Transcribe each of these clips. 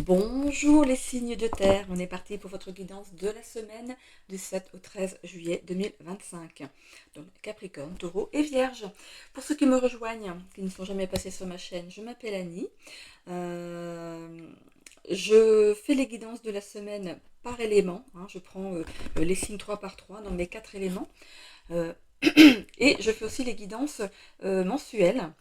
Bonjour les signes de terre, on est parti pour votre guidance de la semaine du 7 au 13 juillet 2025. Donc Capricorne, Taureau et Vierge. Pour ceux qui me rejoignent, qui ne sont jamais passés sur ma chaîne, je m'appelle Annie. Je fais les guidances de la semaine par élément. Je prends les signes 3 par 3 dans mes 4 éléments. Euh, et je fais aussi les guidances mensuelles.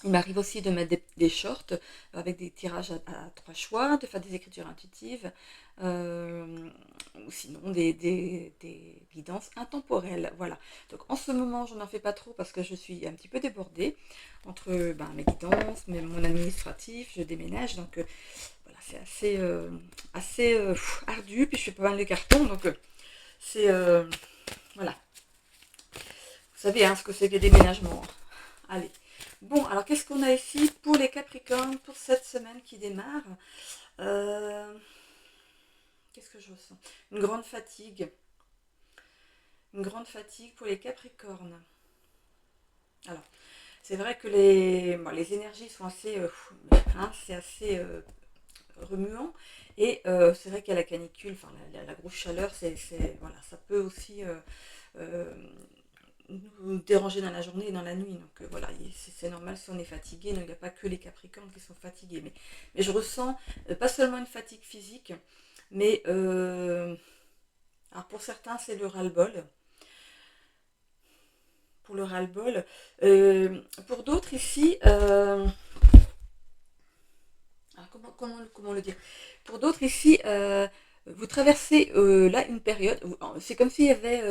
Il m'arrive aussi de mettre des shorts avec des tirages à trois choix, de faire des écritures intuitives, ou sinon des guidances intemporelles. Voilà. Donc en ce moment, je n'en fais pas trop parce que je suis un petit peu débordée entre mes guidances, mon administratif, je déménage. Donc voilà, c'est assez ardu. Puis je fais pas mal de cartons. Donc c'est. Voilà. Vous savez ce que c'est que les déménagements. Allez. Bon, alors qu'est-ce qu'on a ici pour les Capricornes pour cette semaine qui démarre? Euh, Qu'est-ce que je ressens? Une grande fatigue. Une grande fatigue pour les Capricornes. Alors, c'est vrai que les énergies sont assez, c'est assez remuant. Et c'est vrai qu'il y a la canicule, enfin la grosse chaleur, voilà, ça peut aussi euh, nous déranger dans la journée et dans la nuit. Donc voilà, c'est normal si on est fatigué. Donc, il n'y a pas que les Capricornes qui sont fatigués. Mais je ressens pas seulement une fatigue physique, mais alors pour certains, c'est le ras-le-bol. Pour le ras-le-bol. Pour d'autres ici, alors comment le dire? Pour d'autres ici, vous traversez là une période, c'est comme s'il y avait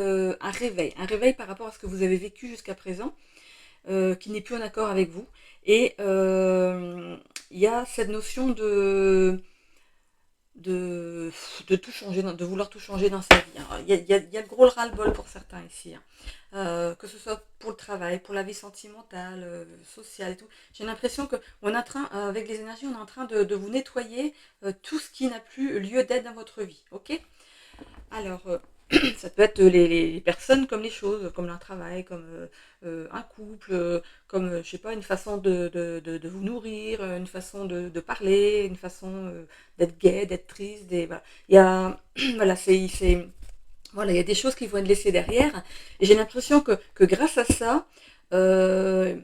un réveil par rapport à ce que vous avez vécu jusqu'à présent, qui n'est plus en accord avec vous. Et il y a cette notion de, de tout changer, de vouloir tout changer dans sa vie. Alors, il y a le gros ras-le-bol pour certains ici, que ce soit pour le travail, pour la vie sentimentale, sociale et tout. J'ai l'impression que on est en train, avec les énergies, on est en train de vous nettoyer tout ce qui n'a plus lieu d'être dans votre vie. Ok? Alors, ça peut être les personnes comme les choses, comme un travail, comme un couple, comme, je sais pas, une façon de vous nourrir, une façon de parler, une façon d'être gai, d'être triste. Voilà. Il y a, voilà, voilà, il y a des choses qui vont être laissées derrière. Et j'ai l'impression que grâce à ça, euh,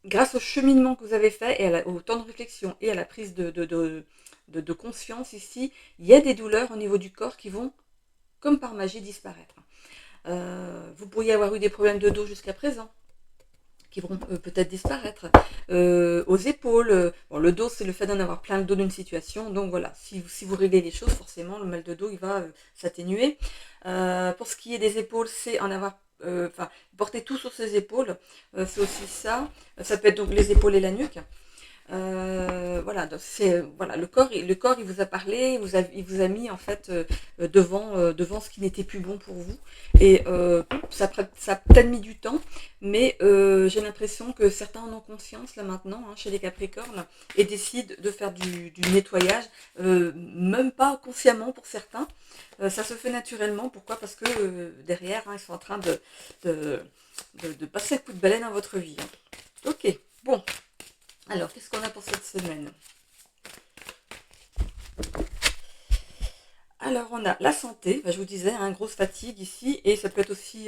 grâce au cheminement que vous avez fait, et au temps de réflexion et à la prise de conscience ici, il y a des douleurs au niveau du corps qui vont comme par magie disparaître. Vous pourriez avoir eu des problèmes de dos jusqu'à présent qui vont peut-être disparaître. Aux épaules, bon, le dos c'est le fait d'en avoir plein le dos d'une situation, donc voilà, si vous réglez les choses, forcément le mal de dos il va s'atténuer. Pour ce qui est des épaules, c'est en avoir, porter tout sur ses épaules, c'est aussi ça. Ça peut être donc les épaules et la nuque. Voilà, donc voilà, le corps, il vous a parlé, il vous a mis en fait devant ce qui n'était plus bon pour vous. Et ça a peut-être mis du temps, mais j'ai l'impression que certains en ont conscience là maintenant, chez les Capricornes, et décident de faire du nettoyage, même pas consciemment pour certains. Ça se fait naturellement. Pourquoi? Parce que derrière, ils sont en train de, de passer un coup de balai dans votre vie. Ok, bon. Alors, qu'est-ce qu'on a pour cette semaine? Alors, on a la santé, je vous disais, grosse fatigue ici, et ça peut être aussi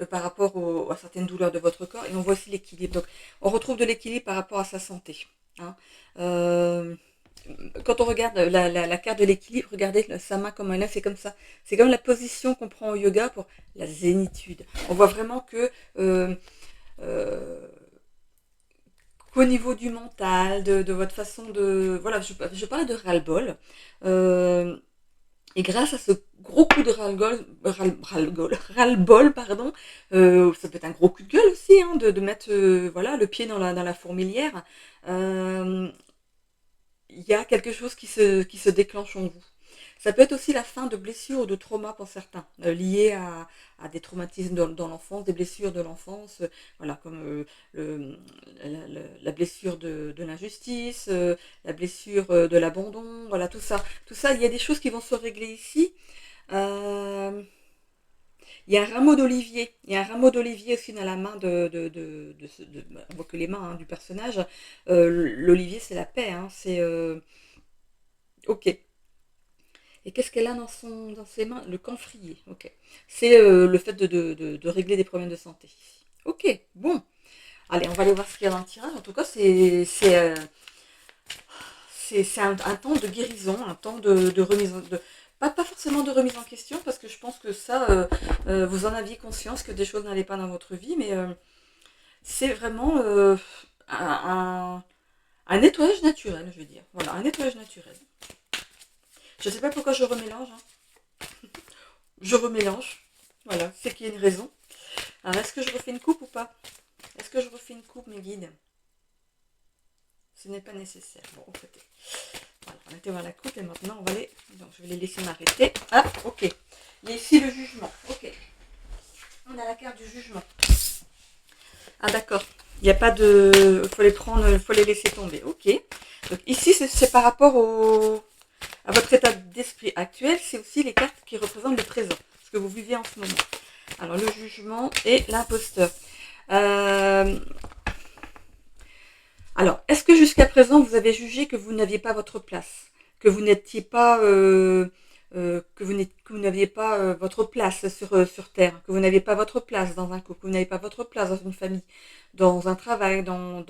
par rapport à certaines douleurs de votre corps, et on voit aussi l'équilibre. Donc, on retrouve de l'équilibre par rapport à sa santé. Hein. Euh, Quand on regarde la carte de l'équilibre, regardez sa main comme un œuf, c'est comme ça. C'est comme la position qu'on prend au yoga pour la zénitude. On voit vraiment que euh, qu'au niveau du mental, de votre façon de... Voilà, je parlais de ras-le-bol. Euh, et grâce à ce gros coup de ras-le-bol, pardon, ça peut être un gros coup de gueule aussi, de mettre voilà, le pied dans la fourmilière. Euh, Il y a quelque chose qui se déclenche en vous. Ça peut être aussi la fin de blessures ou de traumas pour certains, liés à des traumatismes dans l'enfance, des blessures de l'enfance, voilà, comme la blessure de l'injustice, la blessure de l'abandon, voilà, tout ça. Tout ça, il y a des choses qui vont se régler ici. Euh, il y a un rameau d'olivier. Il y a un rameau d'olivier aussi dans la main on voit que les mains du personnage. L'olivier, c'est la paix. C'est Ok. Et qu'est-ce qu'elle a dans ses mains? Le camphrier. Ok. C'est le fait de régler des problèmes de santé. Ok, bon. Allez, on va aller voir ce qu'il y a dans le tirage. En tout cas, c'est un temps de guérison, un temps de remise de pas forcément de remise en question, parce que je pense que ça, vous en aviez conscience que des choses n'allaient pas dans votre vie, mais c'est vraiment un, un nettoyage naturel, je veux dire. Voilà, un nettoyage naturel. Je ne sais pas pourquoi je remélange, hein. Je remélange. Voilà, c'est qu'il y a une raison. Alors, est-ce que je refais une coupe ou pas? Est-ce que je refais une coupe, mes guides? Ce n'est pas nécessaire. Bon, écoutez. Voilà, on était voir la coupe et maintenant on va les. Donc je vais les laisser m'arrêter. Ah, ok. Il y a ici le jugement. Ok. On a la carte du jugement. Ah, d'accord. Il n'y a pas de. Il faut les prendre, il faut les laisser tomber. Ok. Donc ici, c'est par rapport à votre état d'esprit actuel. C'est aussi les cartes qui représentent le présent. Ce que vous vivez en ce moment. Alors le jugement et l'imposteur. Euh, Alors, est-ce que jusqu'à présent, vous avez jugé que vous n'aviez pas votre place, que vous n'étiez pas, que vous n'aviez pas votre place sur Terre, que vous n'aviez pas votre place dans un couple, que vous n'avez pas votre place dans une famille, dans un travail, dans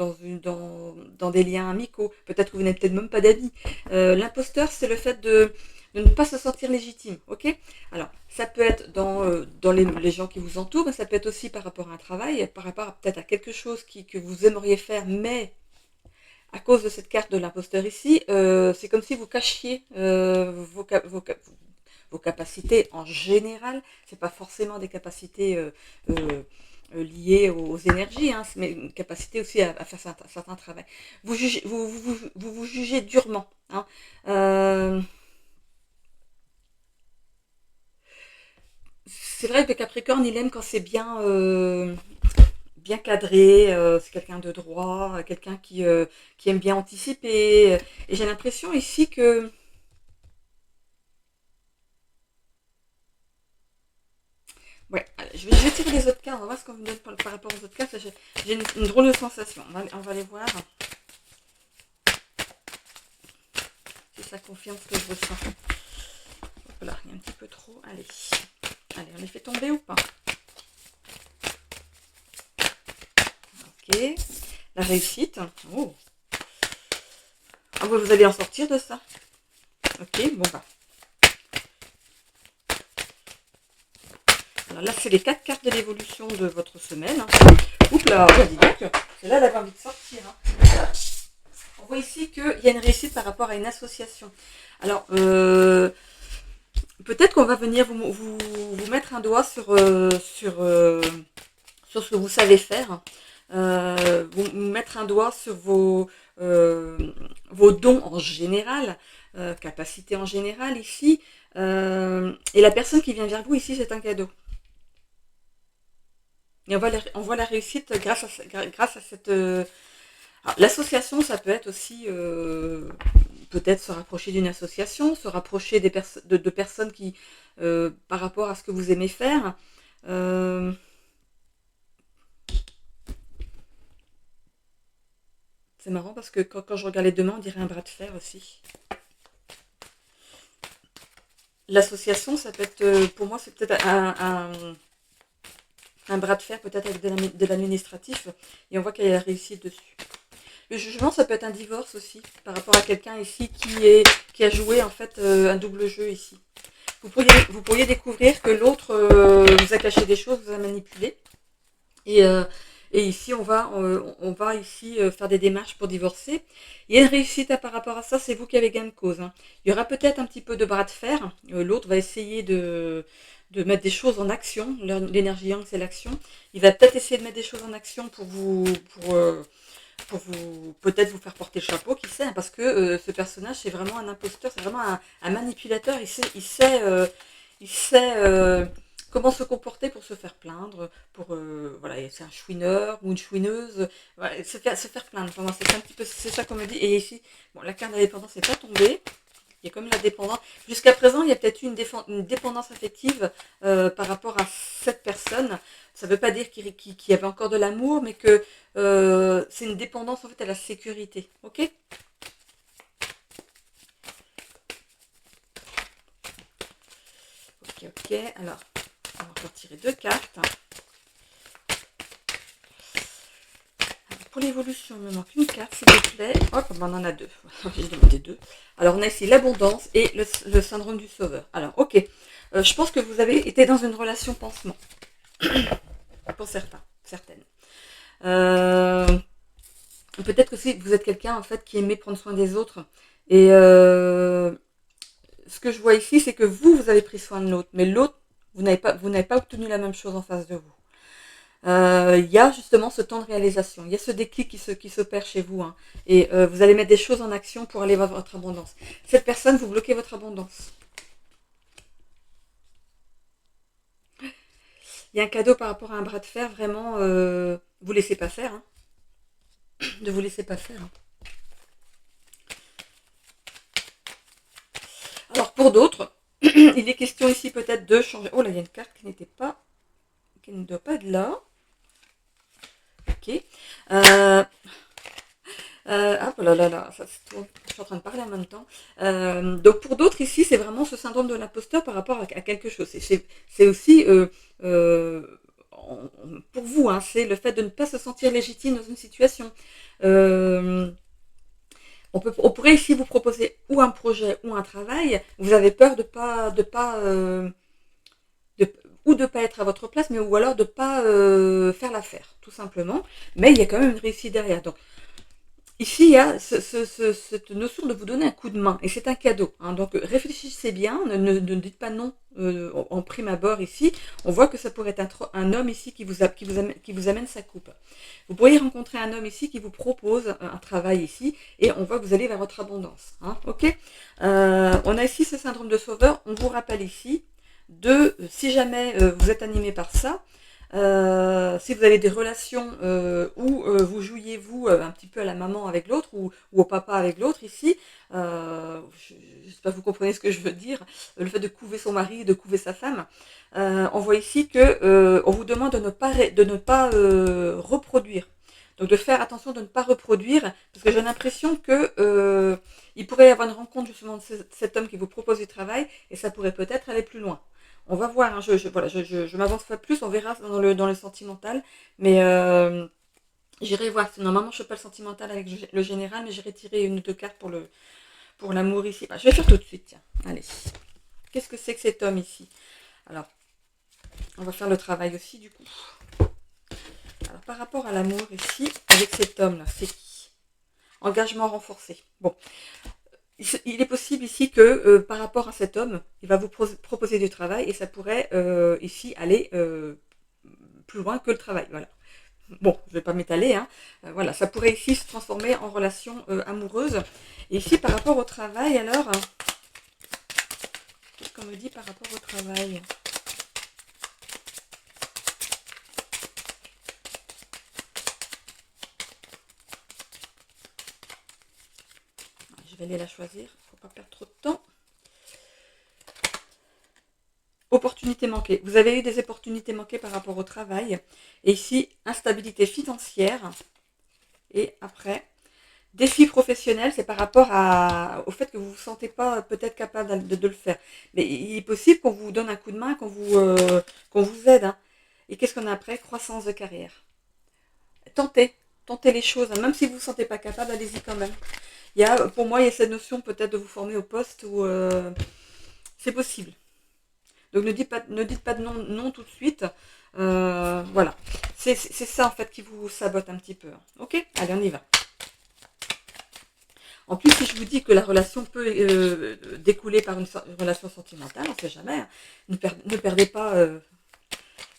des liens amicaux. Peut-être que vous n'avez peut-être même pas d'amis. L'imposteur, c'est le fait de ne pas se sentir légitime, ok? Alors, ça peut être dans les gens qui vous entourent, mais ça peut être aussi par rapport à un travail, par rapport peut-être à quelque chose que vous aimeriez faire, mais à cause de cette carte de l'imposteur ici, c'est comme si vous cachiez vos capacités en général. C'est pas forcément des capacités liées aux énergies, hein, mais une capacité aussi à faire certains travaux. Vous jugez durement. Hein. Euh, c'est vrai que le Capricorne, il aime quand c'est bien cadré, c'est quelqu'un de droit, quelqu'un qui aime bien anticiper. Et j'ai l'impression ici que... Ouais, allez, je vais tirer les autres cartes, on va voir ce qu'on me donne par rapport aux autres cartes. J'ai une drôle de sensation. On va aller voir si ça confirme ce que je ressens. Voilà, il y a un petit peu trop. Allez, on les fait tomber ou pas? Ok, la réussite. Oh, ah, vous allez en sortir de ça. Ok, bon bah. Alors là, c'est les 4 cartes de l'évolution de votre semaine. Oups là, dis donc, c'est là d'avoir envie de sortir. Hein. On voit ici qu'il y a une réussite par rapport à une association. Alors, peut-être qu'on va venir vous mettre un doigt sur ce que vous savez faire. Vous mettre un doigt sur vos dons en général, capacités en général ici. Et la personne qui vient vers vous ici, c'est un cadeau. Et on voit la réussite grâce à cette... l'association, ça peut être aussi peut-être se rapprocher d'une association, se rapprocher de personnes qui, par rapport à ce que vous aimez faire, c'est marrant parce que quand je regarde les deux mains, on dirait un bras de fer aussi. L'association, ça peut être, pour moi, c'est peut-être un bras de fer, peut-être avec de l'administratif, et on voit qu'il y a la réussite dessus. Le jugement, ça peut être un divorce aussi, par rapport à quelqu'un ici qui a joué en fait un double jeu ici. Vous pourriez découvrir que l'autre vous a caché des choses, vous a manipulé. Et, euh, et ici, on va ici faire des démarches pour divorcer. Il y a une réussite par rapport à ça, c'est vous qui avez gain de cause. Hein. Il y aura peut-être un petit peu de bras de fer. L'autre va essayer de mettre des choses en action. L'énergie yang, c'est l'action. Il va peut-être essayer de mettre des choses en action pour vous peut-être vous faire porter le chapeau, qui sait, hein, parce que ce personnage, c'est vraiment un imposteur, c'est vraiment un manipulateur. Il sait comment se comporter pour se faire plaindre, voilà, c'est un chouineur ou une chouineuse, voilà, se faire plaindre. Enfin, c'est un petit peu, c'est ça qu'on me dit. Et ici, bon, la carte d'indépendance n'est pas tombée. Il y a comme la dépendance. Jusqu'à présent, il y a peut-être eu une dépendance affective par rapport à cette personne. Ça ne veut pas dire qu'il y avait encore de l'amour, mais que c'est une dépendance en fait à la sécurité. Ok? ok. Alors, on va encore tirer 2 cartes. Alors, pour l'évolution, il me manque une carte, s'il vous plaît. Hop, on en a 2. J'ai demandé 2. Alors, on a ici l'abondance et le syndrome du sauveur. Alors, ok. Je pense que vous avez été dans une relation pansement. Pour certains, certaines. Peut-être que si vous êtes quelqu'un en fait qui aimait prendre soin des autres. Et ce que je vois ici, c'est que vous avez pris soin de l'autre, mais l'autre, vous n'avez pas obtenu la même chose en face de vous. Il y a justement ce temps de réalisation, il y a ce déclic qui s'opère chez vous, hein, et vous allez mettre des choses en action pour aller vers votre abondance. Cette personne, vous bloquez votre abondance. Il y a un cadeau par rapport à un bras de fer, vraiment, vous laissez pas faire, hein, de vous laisser pas faire. Hein. Alors pour d'autres, il est question ici peut-être de changer. Oh là, il y a une carte qui ne doit pas être là. Ok. Ah oh là là là, ça se tourne. Je suis en train de parler en même temps. Donc pour d'autres ici, c'est vraiment ce syndrome de l'imposteur par rapport à quelque chose. C'est aussi pour vous, hein, c'est le fait de ne pas se sentir légitime dans une situation. On pourrait ici vous proposer ou un projet ou un travail. Vous avez peur ou de pas être à votre place, mais ou alors de pas faire l'affaire, tout simplement. Mais il y a quand même une réussite derrière. Donc ici, il y a cette notion de vous donner un coup de main, et c'est un cadeau. Hein. Donc réfléchissez bien, ne dites pas non en prime abord ici. On voit que ça pourrait être un homme ici qui vous amène sa coupe. Vous pourriez rencontrer un homme ici qui vous propose un travail ici, et on voit que vous allez vers votre abondance. Hein. Ok. On a ici ce syndrome de sauveur. On vous rappelle ici si jamais vous êtes animé par ça, si vous avez des relations où vous jouiez vous un petit peu à la maman avec l'autre ou au papa avec l'autre ici, j'espère que vous comprenez ce que je veux dire, le fait de couver son mari, de couver sa femme, on voit ici que on vous demande de ne pas reproduire. Donc de faire attention de ne pas reproduire, parce que j'ai l'impression que il pourrait y avoir une rencontre justement de cet homme qui vous propose du travail, et ça pourrait peut-être aller plus loin. On va voir, hein, je m'avance pas plus, on verra dans le sentimental, mais j'irai voir. Normalement, je fais pas le sentimental avec le général, mais j'irai tirer une ou deux cartes pour l'amour ici. Bah, je vais faire tout de suite, tiens. Allez. Qu'est-ce que c'est que cet homme ici? Alors, on va faire le travail aussi, du coup. Alors, par rapport à l'amour ici, avec cet homme-là, c'est qui? Engagement renforcé. Bon. Il est possible ici que par rapport à cet homme, il va vous proposer du travail et ça pourrait ici aller plus loin que le travail. Voilà. Bon, je ne vais pas m'étaler. Hein. Voilà, ça pourrait ici se transformer en relation amoureuse. Et ici, par rapport au travail, alors, qu'est-ce qu'on me dit par rapport au travail? Je vais aller la choisir, il ne faut pas perdre trop de temps. Opportunités manquées. Vous avez eu des opportunités manquées par rapport au travail. Et ici, instabilité financière. Et après, défi professionnel, c'est par rapport au fait que vous ne vous sentez pas peut-être capable de le faire. Mais il est possible qu'on vous donne un coup de main, qu'on vous aide. Hein. Et qu'est-ce qu'on a après? Croissance de carrière. Tentez les choses. Hein. Même si vous ne vous sentez pas capable, allez-y quand même. Pour moi, il y a cette notion peut-être de vous former au poste où c'est possible. Donc ne dites pas de non tout de suite. Voilà. C'est ça en fait qui vous sabote un petit peu. Ok? Allez, on y va. En plus, si je vous dis que la relation peut découler par une relation sentimentale, on ne sait jamais. Hein. Ne perdez pas...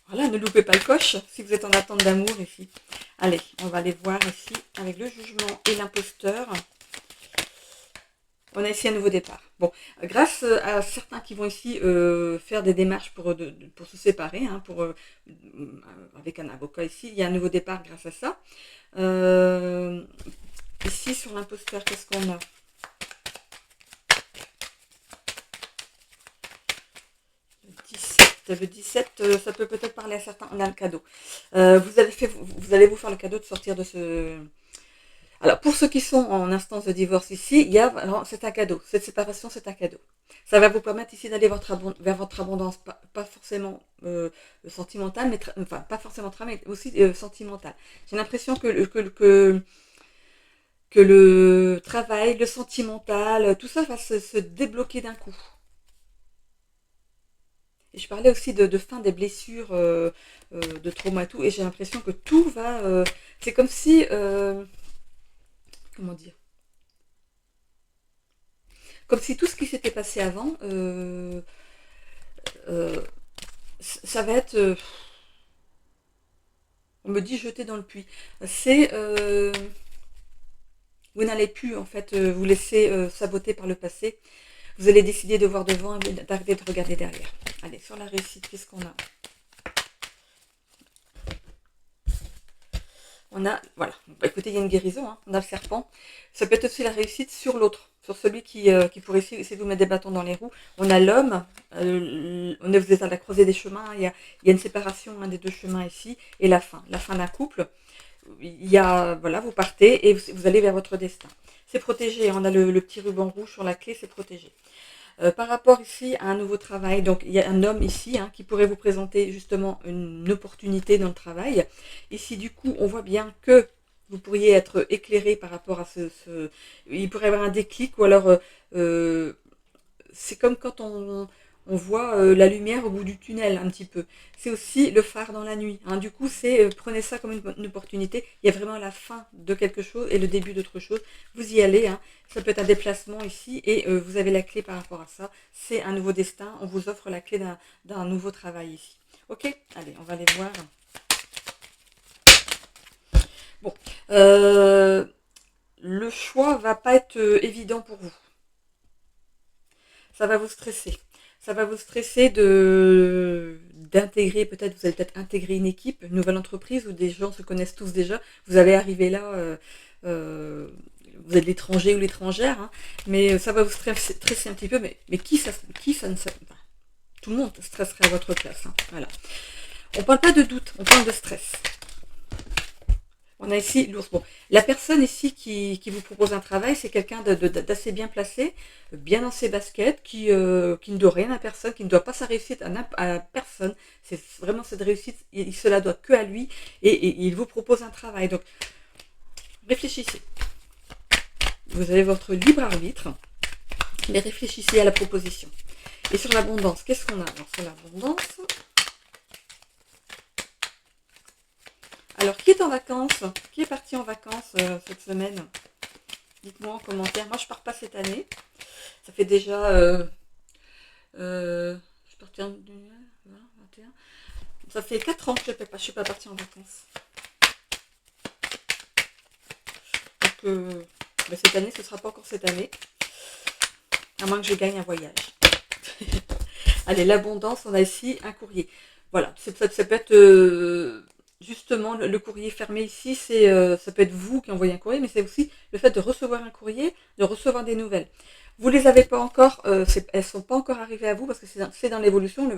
voilà, ne loupez pas le coche si vous êtes en attente d'amour ici. Allez, on va aller voir ici avec le jugement et l'imposteur. On a ici un nouveau départ. Bon, grâce à certains qui vont ici faire des démarches pour se séparer, hein, avec un avocat ici, il y a un nouveau départ grâce à ça. Ici, sur l'imposteur, qu'est-ce qu'on a? Le 17, ça peut peut-être parler à certains. On a le cadeau. Vous allez vous faire le cadeau de sortir de ce... Alors, pour ceux qui sont en instance de divorce ici, alors, c'est un cadeau. Cette séparation, c'est un cadeau. Ça va vous permettre ici d'aller vers votre abondance, pas forcément sentimentale, mais enfin, pas forcément travail, mais aussi sentimentale. J'ai l'impression que le travail, le sentimental, tout ça va se débloquer d'un coup. Et je parlais aussi de fin des blessures, de trauma et tout, et j'ai l'impression que tout va... c'est comme si... comment dire, comme si tout ce qui s'était passé avant, euh, ça va être, on me dit jeter dans le puits. C'est, vous n'allez plus en fait vous laisser saboter par le passé. Vous allez décider de voir devant et d'arrêter de regarder derrière. Allez, sur la réussite, qu'est-ce qu'on a? On a, voilà, bah, écoutez, il y a une guérison, hein. On a le serpent. Ça peut être aussi la réussite sur l'autre, sur celui qui pourrait essayer de vous mettre des bâtons dans les roues. On a l'homme, vous êtes à la croisée des chemins, il y a une séparation des deux chemins ici, et la fin d'un couple. Il y a, voilà, vous partez et vous allez vers votre destin. C'est protégé, on a le petit ruban rouge sur la clé, c'est protégé. Par rapport ici à un nouveau travail, donc il y a un homme ici qui pourrait vous présenter justement une opportunité dans le travail. Ici du coup on voit bien que vous pourriez être éclairé par rapport à il pourrait y avoir un déclic ou alors c'est comme quand on voit la lumière au bout du tunnel un petit peu. C'est aussi le phare dans la nuit. Du coup, prenez ça comme une opportunité. Il y a vraiment la fin de quelque chose et le début d'autre chose. Vous y allez. Ça peut être un déplacement ici et vous avez la clé par rapport à ça. C'est un nouveau destin. On vous offre la clé d'un nouveau travail ici. Ok, allez, on va aller voir. Bon, le choix va pas être évident pour vous. Ça va vous stresser. Ça va vous stresser d'intégrer, peut-être, vous allez peut-être intégrer une équipe, une nouvelle entreprise où des gens se connaissent tous déjà. Vous allez arriver là, vous êtes l'étranger ou l'étrangère, mais ça va vous stresser un petit peu. Mais qui ça ne sait pas? Tout le monde stresserait à votre place. Voilà. On ne parle pas de doute, on parle de stress. On a ici l'ours. Bon, la personne ici qui vous propose un travail, c'est quelqu'un d'assez bien placé, bien dans ses baskets, qui ne doit rien à personne, qui ne doit pas sa réussite à personne. C'est vraiment cette réussite, il se la doit que à lui et il vous propose un travail. Donc, réfléchissez. Vous avez votre libre arbitre, mais réfléchissez à la proposition. Et sur l'abondance, qu'est-ce qu'on a? Alors, sur l'abondance... Alors, qui est en vacances? Qui est parti en vacances cette semaine? Dites-moi en commentaire. Moi, je pars pas cette année. Ça fait déjà... je suis partie en 2021. Ça fait 4 ans que je suis pas partie en vacances. Donc, cette année, ce sera pas encore cette année. À moins que je gagne un voyage. Allez, l'abondance, on a ici un courrier. Voilà, ça peut être... justement, le courrier fermé ici, ça peut être vous qui envoyez un courrier, mais c'est aussi le fait de recevoir un courrier, de recevoir des nouvelles. Vous les avez pas encore, elles sont pas encore arrivées à vous parce que c'est dans l'évolution,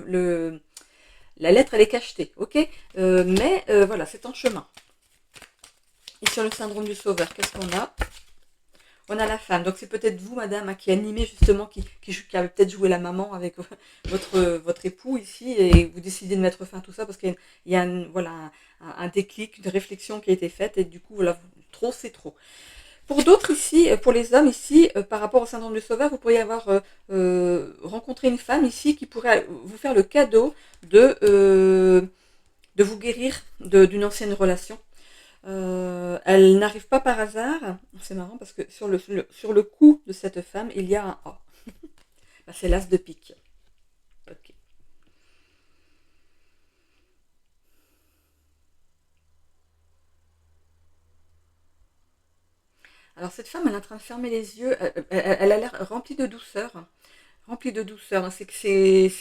la lettre elle est cachetée, ok, mais voilà, c'est en chemin. Et sur le syndrome du sauveur, qu'est-ce qu'on a? On a la femme, donc c'est peut-être vous, madame, qui animez justement, qui avait peut-être joué la maman avec votre époux ici, et vous décidez de mettre fin à tout ça parce qu'il y a voilà, un déclic, une réflexion qui a été faite, et du coup, voilà, trop, c'est trop. Pour d'autres ici, pour les hommes ici, par rapport au syndrome du sauveur, vous pourriez avoir rencontré une femme ici qui pourrait vous faire le cadeau de vous guérir d'une ancienne relation. Elle n'arrive pas par hasard. C'est marrant parce que sur le cou de cette femme, il y a un A. Bah, c'est l'as de pique. Ok. Alors cette femme, elle est en train de fermer les yeux. Elle a l'air remplie de douceur. Remplie de douceur. C'est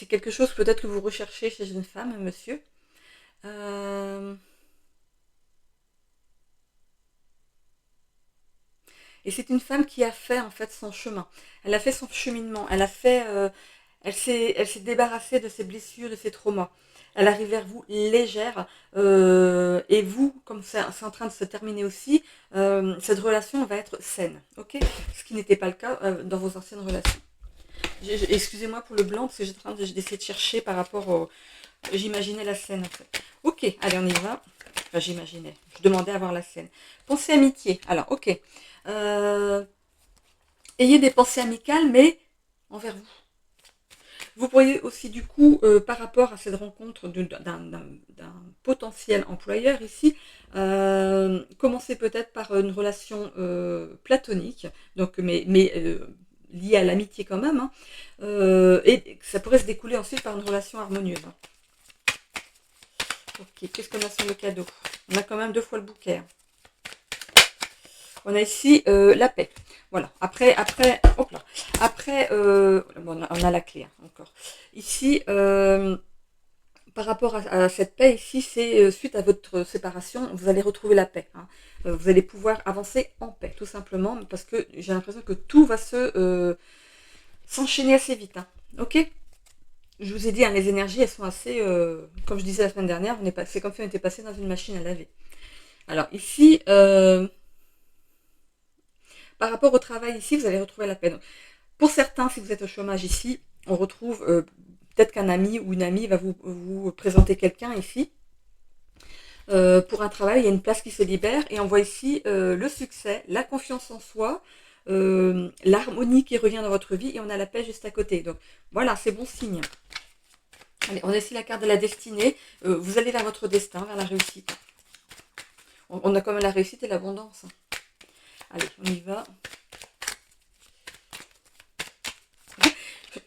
quelque chose peut-être que vous recherchez chez une femme, monsieur. Euh, Et c'est une femme qui a fait en fait son chemin. Elle a fait son cheminement. Elle s'est débarrassée de ses blessures, de ses traumas. elle arrive vers vous légère, et vous, comme c'est en train de se terminer aussi, cette relation va être saine, ok? Ce qui n'était pas le cas dans vos anciennes relations. Excusez-moi pour le blanc, parce que j'étais en train d'essayer de chercher par rapport au... J'imaginais la scène, en fait. Ok, allez, on y va. Enfin, j'imaginais. Je demandais à voir la scène. Pensée amitié. Alors, ok. Euh, ayez des pensées amicales, mais envers vous. Vous pourriez aussi, du coup, par rapport à cette rencontre d'un potentiel employeur ici, commencer peut-être par une relation platonique, donc, mais liée à l'amitié quand même, hein, et ça pourrait se découler ensuite par une relation harmonieuse. Ok, qu'est-ce qu'on a sur le cadeau? On a quand même 2 fois le bouquet. On a ici la paix. Voilà. Hop là. Après, bon, on a la clé hein, encore. Ici, par rapport à cette paix ici, c'est suite à votre séparation, vous allez retrouver la paix. Hein. Vous allez pouvoir avancer en paix, tout simplement, parce que j'ai l'impression que tout va s'enchaîner assez vite. Hein. Ok? Je vous ai dit, hein, les énergies, elles sont assez, comme je disais la semaine dernière, c'est comme si on était passé dans une machine à laver. Alors ici, par rapport au travail ici, vous allez retrouver la paix. Donc, pour certains, si vous êtes au chômage ici, on retrouve peut-être qu'un ami ou une amie va vous présenter quelqu'un ici. Pour un travail, il y a une place qui se libère et on voit ici le succès, la confiance en soi, l'harmonie qui revient dans votre vie et on a la paix juste à côté. Donc voilà, c'est bon signe. Allez, on a ici la carte de la destinée. Vous allez vers votre destin, vers la réussite. On a quand même la réussite et l'abondance. Allez, on y va.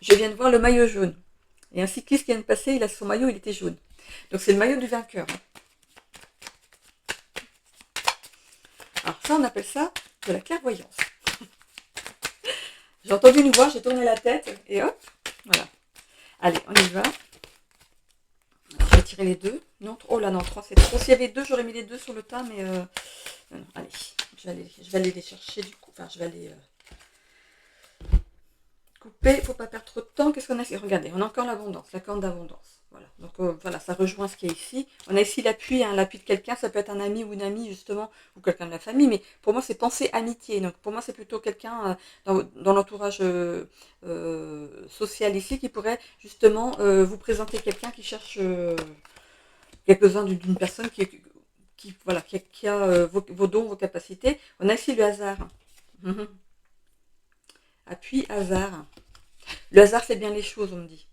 Je viens de voir le maillot jaune. Et un cycliste qui vient de passer, il a son maillot, il était jaune. Donc c'est le maillot du vainqueur. Alors ça, on appelle ça de la clairvoyance. J'ai entendu une voix, j'ai tourné la tête et hop, voilà. Allez, on y va. Alors, je vais tirer les 2. Non, oh là non, 3 c'est trop. S'il y avait 2, j'aurais mis les 2 sur le tas, mais non, non, allez, je vais aller les chercher du coup. Enfin, je vais aller couper. Il ne faut pas perdre trop de temps. Qu'est-ce qu'on a ici? Regardez, on a encore l'abondance, la corne d'abondance. Voilà. Donc voilà, ça rejoint ce qu'il y a ici. On a ici l'appui, hein, l'appui de quelqu'un. Ça peut être un ami ou une amie justement, ou quelqu'un de la famille. Mais pour moi, c'est penser amitié. Donc pour moi, c'est plutôt quelqu'un dans l'entourage social ici qui pourrait justement vous présenter quelqu'un qui cherche quelques-uns d'une personne voilà, qui a vos dons, vos capacités. On a ici le hasard. Appui, hasard. Le hasard fait bien les choses, on me dit.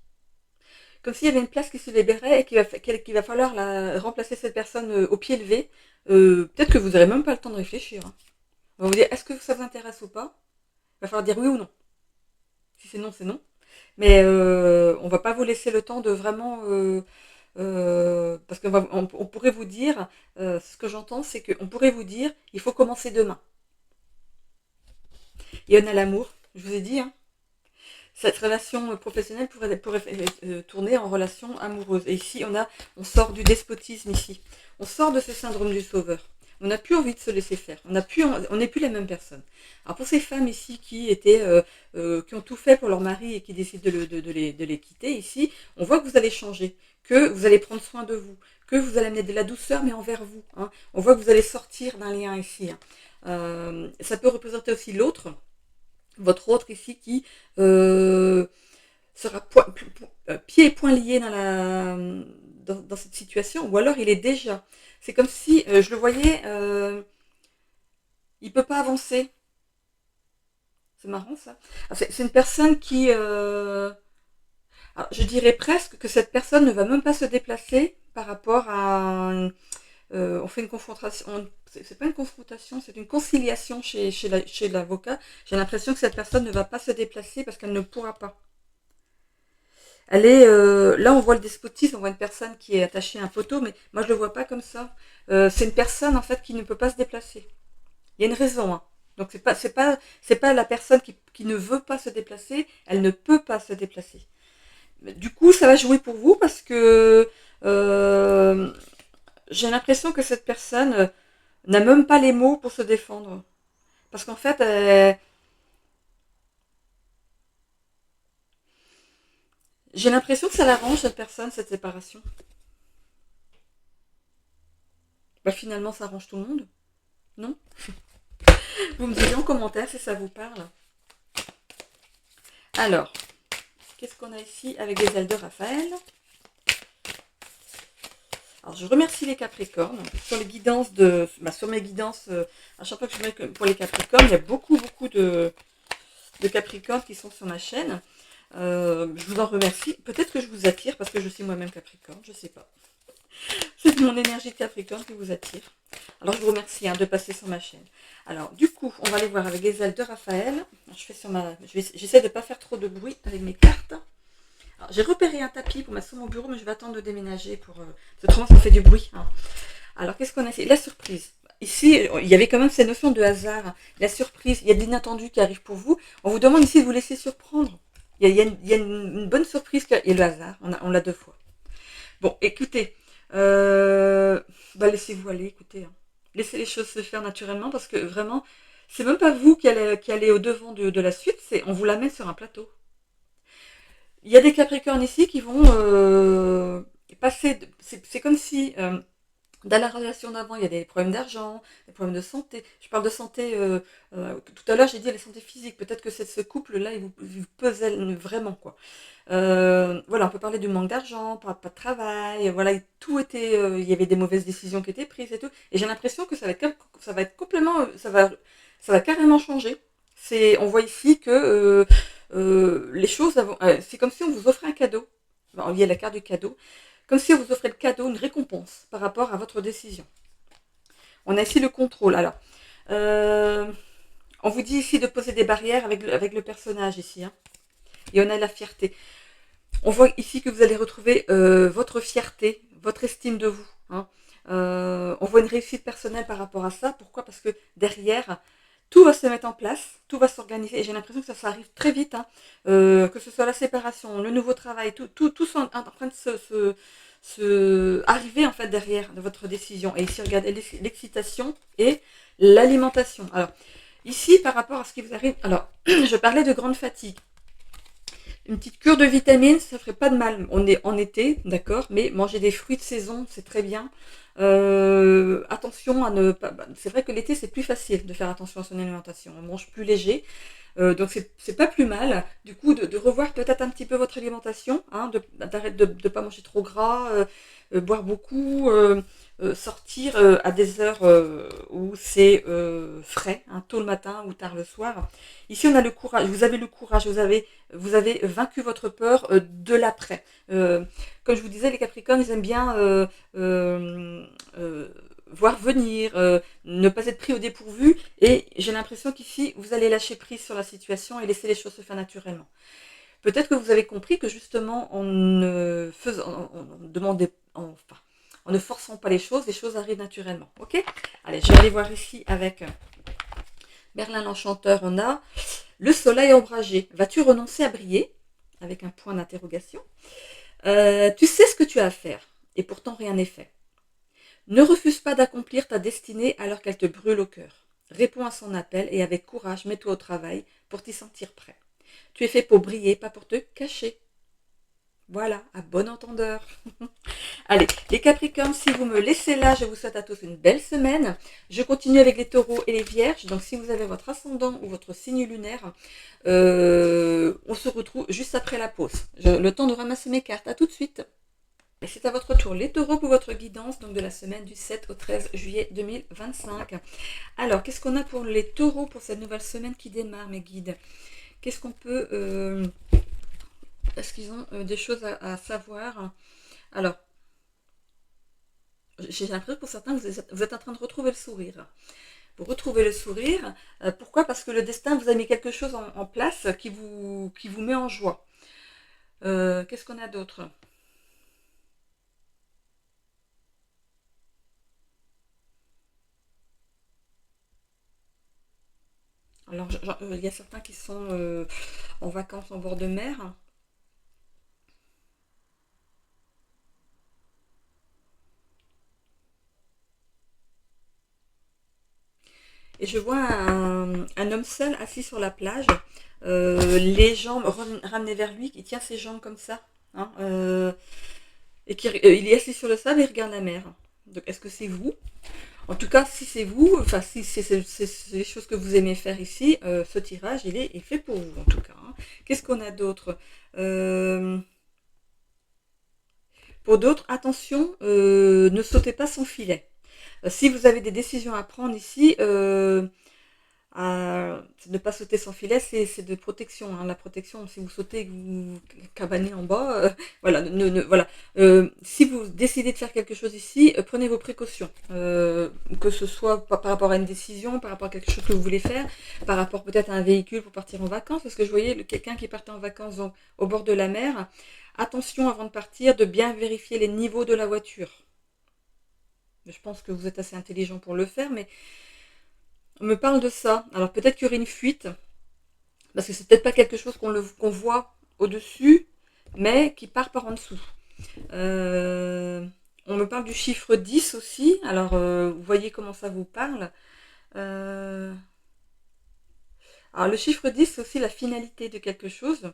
Comme s'il y avait une place qui se libérait et qu'il va falloir remplacer cette personne au pied levé. Peut-être que vous n'aurez même pas le temps de réfléchir. Hein. On va vous dire, est-ce que ça vous intéresse ou pas? Il va falloir dire oui ou non. Si c'est non, c'est non. Mais on ne va pas vous laisser le temps de vraiment... parce qu'on pourrait vous dire, ce que j'entends, c'est qu'on pourrait vous dire, il faut commencer demain. Et on a l'amour, je vous ai dit, hein. Cette relation professionnelle pourrait tourner en relation amoureuse. Et ici, on sort du despotisme ici. On sort de ce syndrome du sauveur. On n'a plus envie de se laisser faire. On n'est plus les mêmes personnes. Alors pour ces femmes ici qui ont tout fait pour leur mari et qui décident de les quitter ici, on voit que vous allez changer, que vous allez prendre soin de vous, que vous allez amener de la douceur mais envers vous. Hein. On voit que vous allez sortir d'un lien ici. Hein. Ça peut représenter aussi l'autre. Votre autre ici qui sera pieds et poings liés dans cette situation, ou alors il est déjà. C'est comme si, je le voyais, il ne peut pas avancer. C'est marrant ça. C'est une personne qui... alors, je dirais presque que cette personne ne va même pas se déplacer par rapport à... on fait une confrontation, c'est pas une confrontation, c'est une conciliation chez l'avocat. J'ai l'impression que cette personne ne va pas se déplacer parce qu'elle ne pourra pas. Là on voit le despotisme, on voit une personne qui est attachée à un poteau, mais moi je le vois pas comme ça. C'est une personne en fait qui ne peut pas se déplacer. Il y a une raison. Hein. Donc c'est pas la personne qui ne veut pas se déplacer, elle ne peut pas se déplacer. Du coup, ça va jouer pour vous parce que j'ai l'impression que cette personne n'a même pas les mots pour se défendre. Parce qu'en fait, j'ai l'impression que ça l'arrange, cette personne, cette séparation. Bah finalement, ça arrange tout le monde, non? Vous me direz en commentaire si ça vous parle. Alors, qu'est-ce qu'on a ici avec des ailes de Raphaël? Alors, je remercie les Capricornes sur les guidances sur mes guidances. À chaque fois que je mets pour les Capricornes, il y a beaucoup de Capricornes qui sont sur ma chaîne. Je vous en remercie. Peut-être que je vous attire parce que je suis moi-même Capricorne, je sais pas. C'est mon énergie de Capricorne qui vous attire. Alors, je vous remercie de passer sur ma chaîne. Alors, du coup, on va aller voir avec les ailes de Raphaël. J'essaie de ne pas faire trop de bruit avec mes cartes. J'ai repéré un tapis pour mettre sur mon bureau, mais je vais attendre de déménager pour... autrement, ça fait du bruit. Alors, qu'est-ce qu'on a ici? La surprise. Ici, il y avait quand même ces notions de hasard. La surprise, il y a de l'inattendu qui arrive pour vous. On vous demande ici de vous laisser surprendre. Il y a une bonne surprise et le hasard. On l'a 2 fois. Bon, écoutez. Laissez-vous aller, écoutez. Laissez les choses se faire naturellement parce que vraiment, c'est même pas vous qui allez au devant de la suite, on vous la met sur un plateau. Il y a des Capricornes ici qui vont passer. C'est comme si dans la relation d'avant, il y a des problèmes d'argent, des problèmes de santé. Je parle de santé. Tout à l'heure, j'ai dit la santé physique. Peut-être que ce couple-là, il vous pesait vraiment, quoi. Voilà, on peut parler du manque d'argent, pas de travail. Voilà, tout était. Il y avait des mauvaises décisions qui étaient prises et tout. Et j'ai l'impression que ça va être complètement. Ça va carrément changer. On voit ici que les choses, c'est comme si on vous offrait un cadeau. Alors, il y a la carte du cadeau. Comme si on vous offrait le cadeau, une récompense par rapport à votre décision. On a ici le contrôle. Alors, on vous dit ici de poser des barrières avec le personnage ici. Et on a la fierté. On voit ici que vous allez retrouver votre fierté, votre estime de vous. On voit une réussite personnelle par rapport à ça. Pourquoi? Parce que derrière, tout va se mettre en place, tout va s'organiser. Et j'ai l'impression que ça arrive très vite. Que ce soit la séparation, le nouveau travail, tout sont en train de arriver en fait derrière de votre décision. Et ici, regardez l'excitation et l'alimentation. Alors, ici, par rapport à ce qui vous arrive, alors, je parlais de grande fatigue. Une petite cure de vitamines, ça ferait pas de mal. On est en été, d'accord, mais manger des fruits de saison, c'est très bien. Attention à ne pas... C'est vrai que l'été, c'est plus facile de faire attention à son alimentation. On mange plus léger. Donc, c'est pas plus mal. Du coup, de revoir peut-être un petit peu votre alimentation. D'arrêter de ne pas manger trop gras, boire beaucoup, sortir à des heures où c'est frais, tôt le matin ou tard le soir. Ici, on a le courage. Vous avez le courage. Vous avez vaincu votre peur de l'après. Comme je vous disais, les Capricornes, ils aiment bien voir venir, ne pas être pris au dépourvu. Et j'ai l'impression qu'ici, vous allez lâcher prise sur la situation et laisser les choses se faire naturellement. Peut-être que vous avez compris que justement, en ne forçant pas les choses arrivent naturellement. Ok? Allez, je vais aller voir ici avec Merlin l'Enchanteur. On a le soleil ombragé. Vas-tu renoncer à briller? Avec un point d'interrogation. Tu sais ce que tu as à faire, et pourtant rien n'est fait. Ne refuse pas d'accomplir ta destinée alors qu'elle te brûle au cœur. Réponds à son appel et avec courage, mets-toi au travail pour t'y sentir prêt. Tu es fait pour briller, pas pour te cacher. Voilà, à bon entendeur. Allez, les Capricornes, si vous me laissez là, je vous souhaite à tous une belle semaine. Je continue avec les Taureaux et les Vierges. Donc, si vous avez votre ascendant ou votre signe lunaire, on se retrouve juste après la pause. Le temps de ramasser mes cartes. À tout de suite. Et c'est à votre tour, les Taureaux, pour votre guidance donc de la semaine du 7 au 13 juillet 2025. Alors, qu'est-ce qu'on a pour les Taureaux pour cette nouvelle semaine qui démarre, mes guides? Qu'est-ce qu'on peut... Est-ce qu'ils ont des choses à savoir? Alors, j'ai l'impression que pour certains, vous êtes en train de retrouver le sourire. Vous retrouvez le sourire. Pourquoi? Parce que le destin vous a mis quelque chose en place qui vous met en joie. Qu'est-ce qu'on a d'autre? Alors, il y a certains qui sont en vacances en bord de mer. Et je vois un homme seul assis sur la plage, les jambes ramenées vers lui, qui tient ses jambes comme ça. Et il est assis sur le sable et il regarde la mer. Donc, est-ce que c'est vous? En tout cas, si c'est vous, enfin, si c'est des choses que vous aimez faire ici, ce tirage, est fait pour vous, en tout cas, hein. Qu'est-ce qu'on a d'autre? Euh, pour d'autres, attention, ne sautez pas sans filet. Si vous avez des décisions à prendre ici, ne pas sauter sans filet, c'est de protection, hein. La protection, si vous sautez et que vous cabanez en bas, voilà, voilà. Si vous décidez de faire quelque chose ici, prenez vos précautions. Que ce soit par rapport à une décision, par rapport à quelque chose que vous voulez faire, par rapport peut-être à un véhicule pour partir en vacances, parce que je voyais quelqu'un qui partait en vacances donc, au bord de la mer. Attention avant de partir, de bien vérifier les niveaux de la voiture. Je pense que vous êtes assez intelligent pour le faire, mais on me parle de ça. Alors peut-être qu'il y aurait une fuite, parce que c'est peut-être pas quelque chose qu'on voit au-dessus, mais qui part par en dessous. Euh, on me parle du chiffre 10 aussi. Alors vous voyez comment ça vous parle. Euh, alors le chiffre 10, c'est aussi la finalité de quelque chose.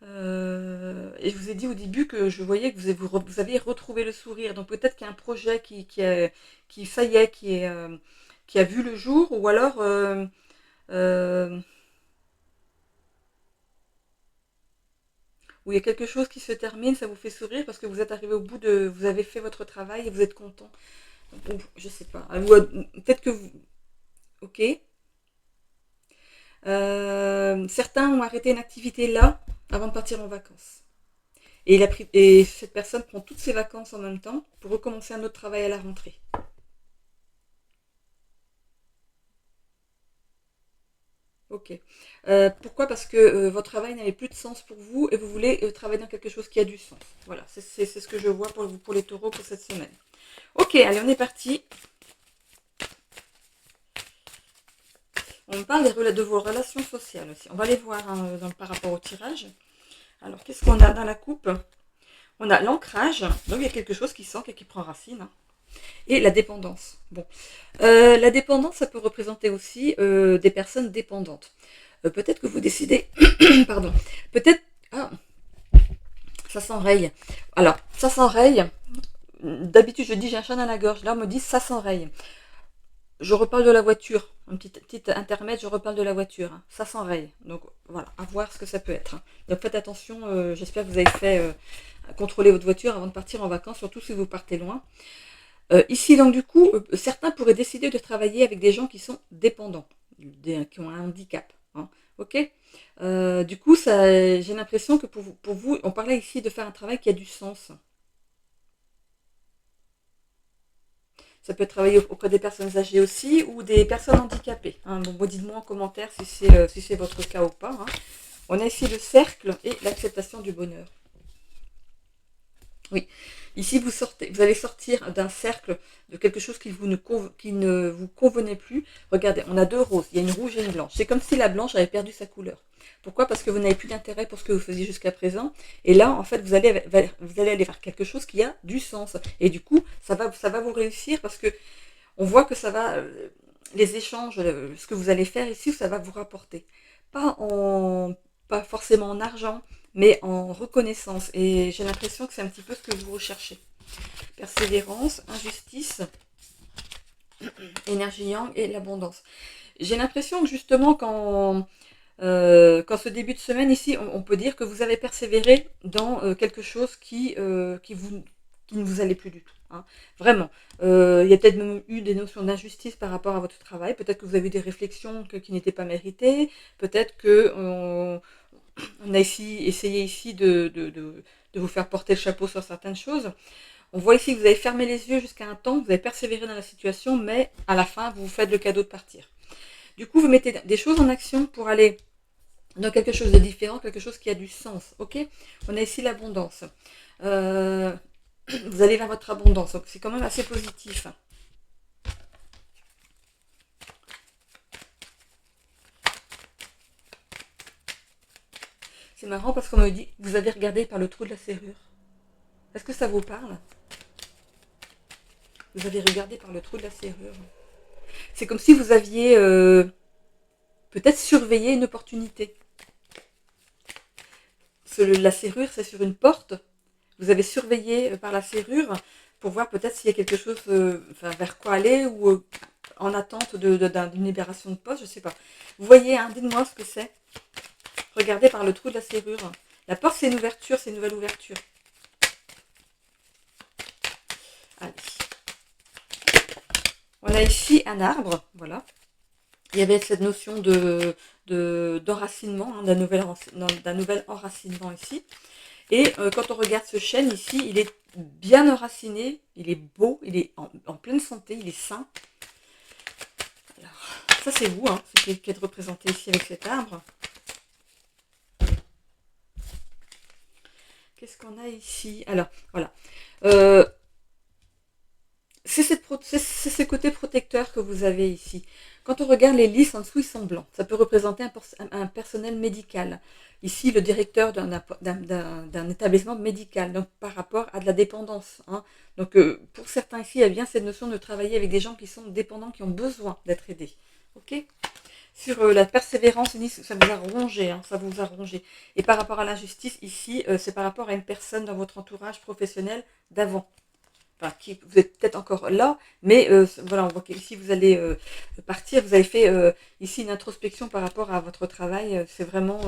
Et je vous ai dit au début que je voyais que vous aviez retrouvé le sourire. Donc peut-être qu'il y a un projet qui ça y est, qui a vu le jour, ou alors euh, où il y a quelque chose qui se termine, ça vous fait sourire parce que vous êtes arrivé au bout vous avez fait votre travail et vous êtes content. Ou, je sais pas. Peut-être que vous, ok. Certains ont arrêté une activité là avant de partir en vacances. Et cette personne prend toutes ses vacances en même temps pour recommencer un autre travail à la rentrée. Ok. Pourquoi? Parce que votre travail n'avait plus de sens pour vous et vous voulez travailler dans quelque chose qui a du sens. Voilà, c'est ce que je vois pour vous, pour les taureaux pour cette semaine. Ok, allez, on est parti. On me parle de vos relations sociales aussi. On va les voir hein, par rapport au tirage. Alors, qu'est-ce qu'on a dans la coupe? On a l'ancrage, donc il y a quelque chose qui s'ancre et qui prend racine, hein. Et la dépendance. Bon, la dépendance, ça peut représenter aussi des personnes dépendantes. Peut-être que vous décidez, pardon, peut-être, ah, ça s'enraye. Alors, ça s'enraye. D'habitude, je dis j'ai un chat dans la gorge. Là, on me dit ça s'enraye. Je reparle de la voiture. Un petit intermède, je reparle de la voiture, hein. Ça s'enraye. Donc voilà, à voir ce que ça peut être, hein. Donc faites attention, j'espère que vous avez fait contrôler votre voiture avant de partir en vacances, surtout si vous partez loin. Ici, donc du coup, certains pourraient décider de travailler avec des gens qui sont dépendants, qui ont un handicap, hein. Ok. Du coup, j'ai l'impression que pour vous, on parlait ici de faire un travail qui a du sens. Ça peut travailler auprès des personnes âgées aussi ou des personnes handicapées, hein. Bon, dites-moi en commentaire si c'est votre cas ou pas, hein. On a ici le cercle et l'acceptation du bonheur. Oui, ici vous allez sortir d'un cercle de quelque chose qui ne vous convenait plus. Regardez, on a deux roses, il y a une rouge et une blanche. C'est comme si la blanche avait perdu sa couleur. Pourquoi? Parce que vous n'avez plus d'intérêt pour ce que vous faisiez jusqu'à présent. Et là, en fait, vous allez aller vers quelque chose qui a du sens. Et du coup, ça va vous réussir parce que on voit que ça va, les échanges, ce que vous allez faire ici, ça va vous rapporter. Pas en, pas forcément en argent, mais en reconnaissance. Et j'ai l'impression que c'est un petit peu ce que vous recherchez. Persévérance, injustice, énergie yang et l'abondance. J'ai l'impression que justement quand ce début de semaine ici, on peut dire que vous avez persévéré dans quelque chose qui ne vous allait plus du tout, hein. Vraiment. Il y a peut-être même eu des notions d'injustice par rapport à votre travail. Peut-être que vous avez eu des réflexions qui n'étaient pas méritées. Peut-être que on a essayé ici de vous faire porter le chapeau sur certaines choses. On voit ici que vous avez fermé les yeux jusqu'à un temps, vous avez persévéré dans la situation, mais à la fin, vous vous faites le cadeau de partir. Du coup, vous mettez des choses en action pour aller dans quelque chose de différent, quelque chose qui a du sens. Ok? On a ici l'abondance. Euh, vous allez vers votre abondance, donc c'est quand même assez positif. C'est marrant parce qu'on me dit, vous avez regardé par le trou de la serrure. Est-ce que ça vous parle? Vous avez regardé par le trou de la serrure. C'est comme si vous aviez peut-être surveillé une opportunité. La serrure, c'est sur une porte. Vous avez surveillé par la serrure pour voir peut-être s'il y a quelque chose enfin, vers quoi aller ou en attente d'une libération de poste, je sais pas. Vous voyez, hein, dites-moi ce que c'est. Regardez par le trou de la serrure. La porte, c'est une ouverture, c'est une nouvelle ouverture. Allez. On a ici un arbre, voilà. Il y avait cette notion d'enracinement, hein, d'un nouvel enracinement ici. Et quand on regarde ce chêne ici, il est bien enraciné, il est beau, il est en pleine santé, il est sain. Alors, ça c'est vous, hein, ce qui est représenté ici avec cet arbre. Qu'est-ce qu'on a ici? Alors, voilà. C'est ce côté protecteur que vous avez ici. Quand on regarde les lys en dessous, ils sont blancs. Ça peut représenter un personnel médical. Ici, le directeur d'un établissement médical, donc par rapport à de la dépendance. Hein. Donc, pour certains ici, il y a bien cette notion de travailler avec des gens qui sont dépendants, qui ont besoin d'être aidés. Ok? Sur la persévérance, ça vous a rongé, hein, ça vous a rongé. Et par rapport à l'injustice, ici, c'est par rapport à une personne dans votre entourage professionnel d'avant. Enfin, vous êtes peut-être encore là, mais voilà, on voit qu'ici vous allez partir. Vous avez fait ici une introspection par rapport à votre travail. C'est vraiment,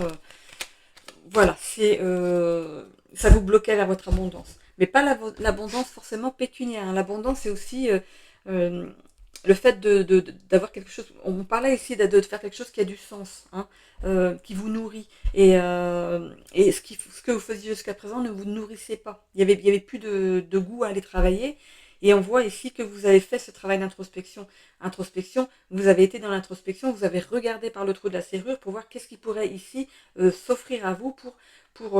voilà, ça vous bloquait vers votre abondance. Mais pas l'abondance forcément pécuniaire. Hein. L'abondance, c'est aussi euh, le fait d'avoir quelque chose. On parlait ici de faire quelque chose qui a du sens, hein, qui vous nourrit. Et ce que vous faisiez jusqu'à présent ne vous nourrissait pas. Il y avait plus de goût à aller travailler. Et on voit ici que vous avez fait ce travail d'introspection. Introspection, vous avez été dans l'introspection, vous avez regardé par le trou de la serrure pour voir qu'est-ce qui pourrait ici s'offrir à vous pour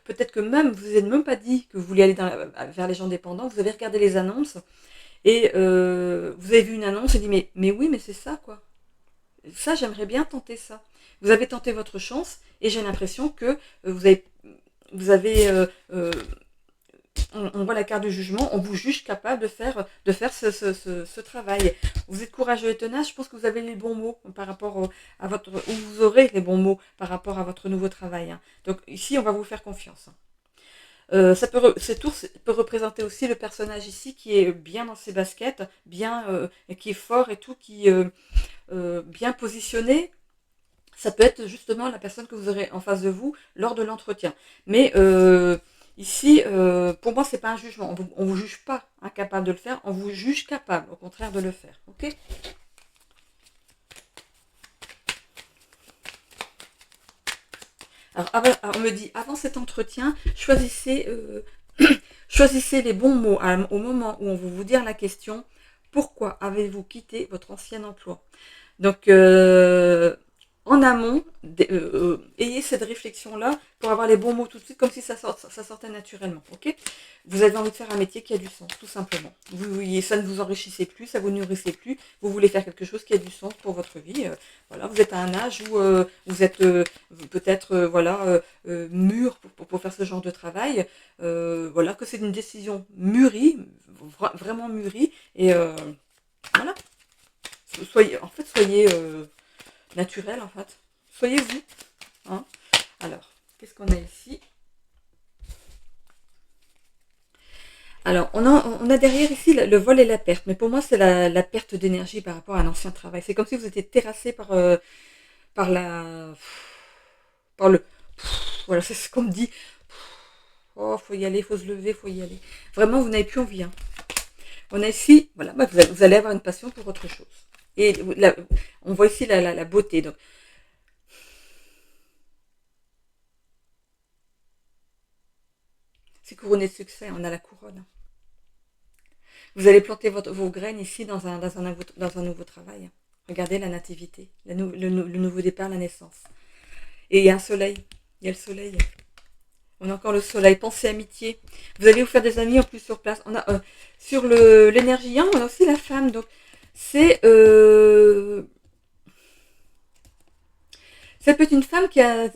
peut-être que même, vous n'avez même pas dit que vous vouliez aller vers les gens dépendants, vous avez regardé les annonces et vous avez vu une annonce et dit mais oui, mais c'est ça quoi. Ça, j'aimerais bien tenter ça. Vous avez tenté votre chance et j'ai l'impression que vous avez on voit la carte de jugement, on vous juge capable de faire ce travail. Vous êtes courageux et tenace, je pense que vous avez les bons mots par rapport à votre, ou vous aurez les bons mots par rapport à votre nouveau travail. Hein. Donc ici, on va vous faire confiance. Cette ours peut représenter aussi le personnage ici qui est bien dans ses baskets, bien, qui est fort et tout, qui est bien positionné. Ça peut être justement la personne que vous aurez en face de vous lors de l'entretien. Mais ici, pour moi, c'est pas un jugement. On vous juge pas incapable de le faire, on vous juge capable, au contraire, de le faire. Ok ? Alors, on me dit, avant cet entretien, choisissez les bons mots au moment où on va vous dire la question. Pourquoi avez-vous quitté votre ancien emploi? Donc, en amont, ayez cette réflexion-là pour avoir les bons mots tout de suite, comme si ça sortait naturellement. Ok? Vous avez envie de faire un métier qui a du sens, tout simplement. Ça ne vous enrichissez plus, ça ne vous nourrissez plus. Vous voulez faire quelque chose qui a du sens pour votre vie. Voilà, vous êtes à un âge où vous êtes peut-être voilà, mûr pour faire ce genre de travail. Voilà, que c'est une décision mûrie, vraiment mûrie. Et voilà. Soyez naturel, en fait. Soyez vous. Hein. Alors, qu'est-ce qu'on a ici? Alors, on a derrière ici le vol et la perte. Mais pour moi, c'est la perte d'énergie par rapport à un ancien travail. C'est comme si vous étiez terrassé par le... Voilà, c'est ce qu'on me dit. Oh, faut y aller, faut se lever, faut y aller. Vraiment, vous n'avez plus envie. Hein. On a ici, voilà, bah, vous allez avoir une passion pour autre chose. Et on voit ici la beauté. Donc, c'est couronné de succès, on a la couronne. Vous allez planter vos graines ici dans un nouveau travail. Regardez la nativité, le nouveau départ, la naissance. Et il y a un soleil, il y a le soleil. On a encore le soleil, pensez amitié. Vous allez vous faire des amis en plus sur place. On a sur l'énergie yang, on a aussi la femme. Donc c'est ça peut être une femme qui a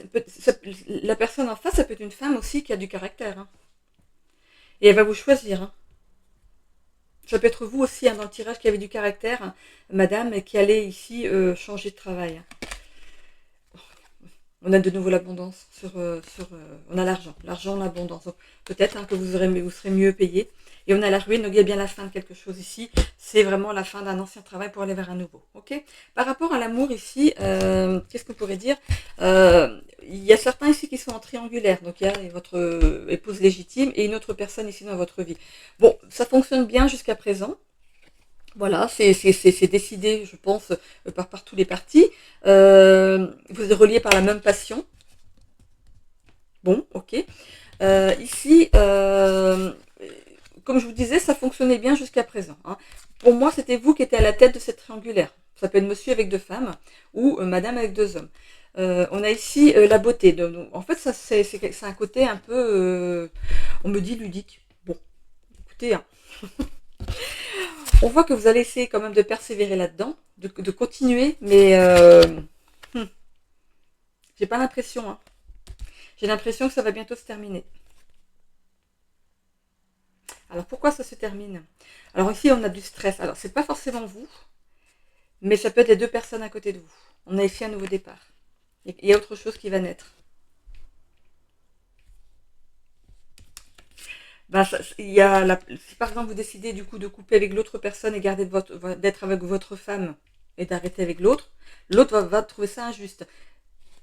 la personne en face, ça peut être une femme aussi qui a du caractère. Hein. Et elle va vous choisir. Hein. Ça peut être vous aussi hein, dans le tirage qui avait du caractère, hein, madame, qui allait ici changer de travail. On a de nouveau l'abondance on a l'argent, l'abondance. Donc, peut-être que vous serez mieux payé. Et on a la ruine, donc il y a bien la fin de quelque chose ici. C'est vraiment la fin d'un ancien travail pour aller vers un nouveau. Ok. Par rapport à l'amour ici, qu'est-ce qu'on pourrait dire? Il y a certains ici qui sont en triangulaire. Donc il y a votre épouse légitime et une autre personne ici dans votre vie. Bon, ça fonctionne bien jusqu'à présent. Voilà, c'est décidé, je pense, par tous les partis. Vous êtes reliés par la même passion. Bon, ok. Ici, comme je vous disais, ça fonctionnait bien jusqu'à présent. Hein. Pour moi, c'était vous qui étiez à la tête de cette triangulaire. Ça peut être monsieur avec deux femmes ou madame avec deux hommes. On a ici la beauté. Donc, en fait, ça c'est un côté un peu, on me dit ludique. Bon, écoutez, hein. On voit que vous allez essayer quand même de persévérer là-dedans, de continuer, mais j'ai pas l'impression. Hein. J'ai l'impression que ça va bientôt se terminer. Alors pourquoi ça se termine? Alors ici on a du stress. Alors c'est pas forcément vous, mais ça peut être les deux personnes à côté de vous. On a ici un nouveau départ. Il y a autre chose qui va naître. Ben, si par exemple vous décidez du coup de couper avec l'autre personne et garder d'être avec votre femme et d'arrêter avec l'autre, l'autre va trouver ça injuste.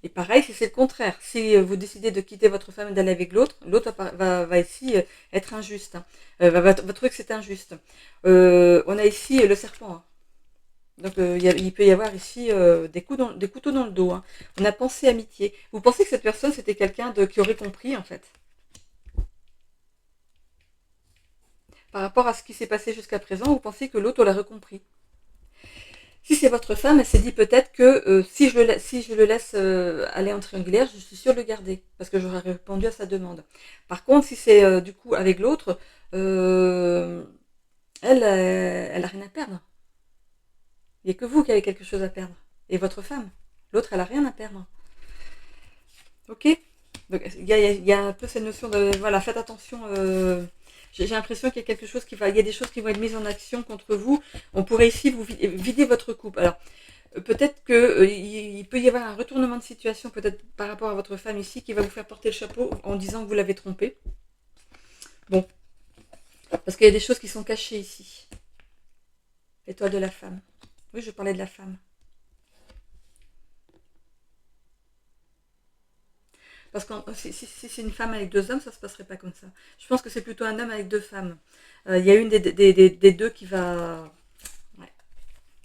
Et pareil, si c'est le contraire, si vous décidez de quitter votre femme et d'aller avec l'autre, l'autre va ici être injuste, hein. Va trouver que c'est injuste. On a ici le serpent. Hein. Donc il peut y avoir ici des couteaux dans le dos. Hein. On a pensé amitié. Vous pensez que cette personne c'était quelqu'un qui aurait compris en fait, par rapport à ce qui s'est passé jusqu'à présent, vous pensez que l'autre l'aurait compris. Si c'est votre femme, elle s'est dit peut-être que si je le laisse aller en triangulaire, je suis sûre de le garder, parce que j'aurais répondu à sa demande. Par contre, si c'est du coup avec l'autre, euh, elle a rien à perdre. Il n'y a que vous qui avez quelque chose à perdre. Et votre femme. L'autre, elle a rien à perdre. Ok. Donc il y a un peu cette notion de voilà, faites attention. J'ai l'impression qu'il y a quelque chose il y a des choses qui vont être mises en action contre vous. On pourrait ici vous vider votre couple. Alors peut-être que il peut y avoir un retournement de situation peut-être par rapport à votre femme ici qui va vous faire porter le chapeau en disant que vous l'avez trompée. Bon, parce qu'il y a des choses qui sont cachées ici. L'étoile de la femme. Oui, je parlais de la femme. Parce que si c'est une femme avec deux hommes, ça se passerait pas comme ça. Je pense que c'est plutôt un homme avec deux femmes. Il y a une des deux qui va... Ouais.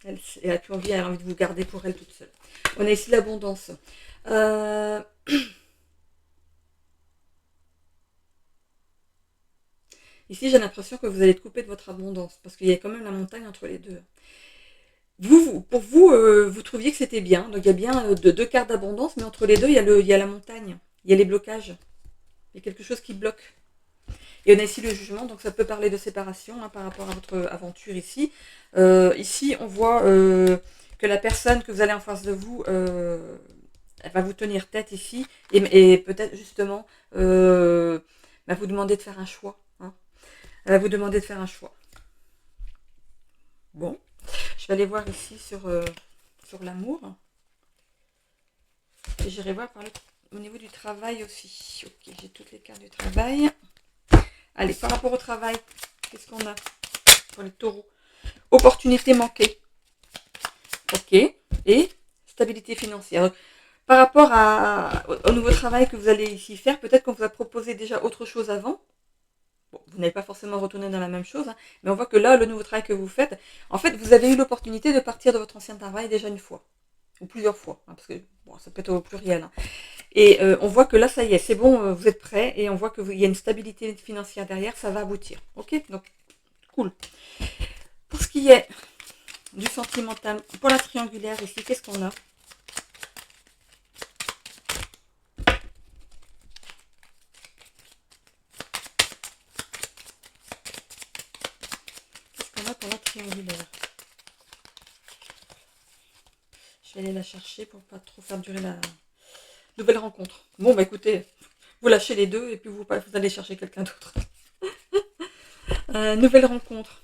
Elle a plus envie, elle a envie de vous garder pour elle toute seule. On a ici l'abondance. Euh, Ici, j'ai l'impression que vous allez être coupé de votre abondance. Parce qu'il y a quand même la montagne entre les deux. Pour vous, vous trouviez que c'était bien. Donc il y a bien deux quarts d'abondance, mais entre les deux, il y a la montagne. Il y a les blocages. Il y a quelque chose qui bloque. Et on a ici le jugement, donc ça peut parler de séparation hein, par rapport à votre aventure ici. Ici, on voit que la personne que vous allez en face de vous, elle va vous tenir tête ici, et peut-être justement vous demander de faire un choix. Hein. Elle va vous demander de faire un choix. Bon, je vais aller voir ici sur l'amour. Et j'irai voir au niveau du travail aussi. Ok, j'ai toutes les cartes du travail. Allez, par rapport au travail, qu'est-ce qu'on a pour les taureaux? Opportunité manquée. Ok. Et stabilité financière. Donc, par rapport au nouveau travail que vous allez ici faire, peut-être qu'on vous a proposé déjà autre chose avant. Bon, vous n'avez pas forcément retourné dans la même chose, hein, mais on voit que là, le nouveau travail que vous faites, en fait, vous avez eu l'opportunité de partir de votre ancien travail déjà une fois. Ou plusieurs fois, hein, parce que bon, ça peut être au pluriel. Hein. Et on voit que là, ça y est, c'est bon, vous êtes prêts, et on voit qu'il y a une stabilité financière derrière, ça va aboutir. Ok, donc cool. Pour ce qui est du sentimental, pour la triangulaire ici, qu'est-ce qu'on a? Qu'est-ce qu'on a pour la triangulaire? Je vais aller la chercher pour pas trop faire durer la nouvelle rencontre. Bon, bah écoutez, vous lâchez les deux et puis vous allez chercher quelqu'un d'autre. Nouvelle rencontre.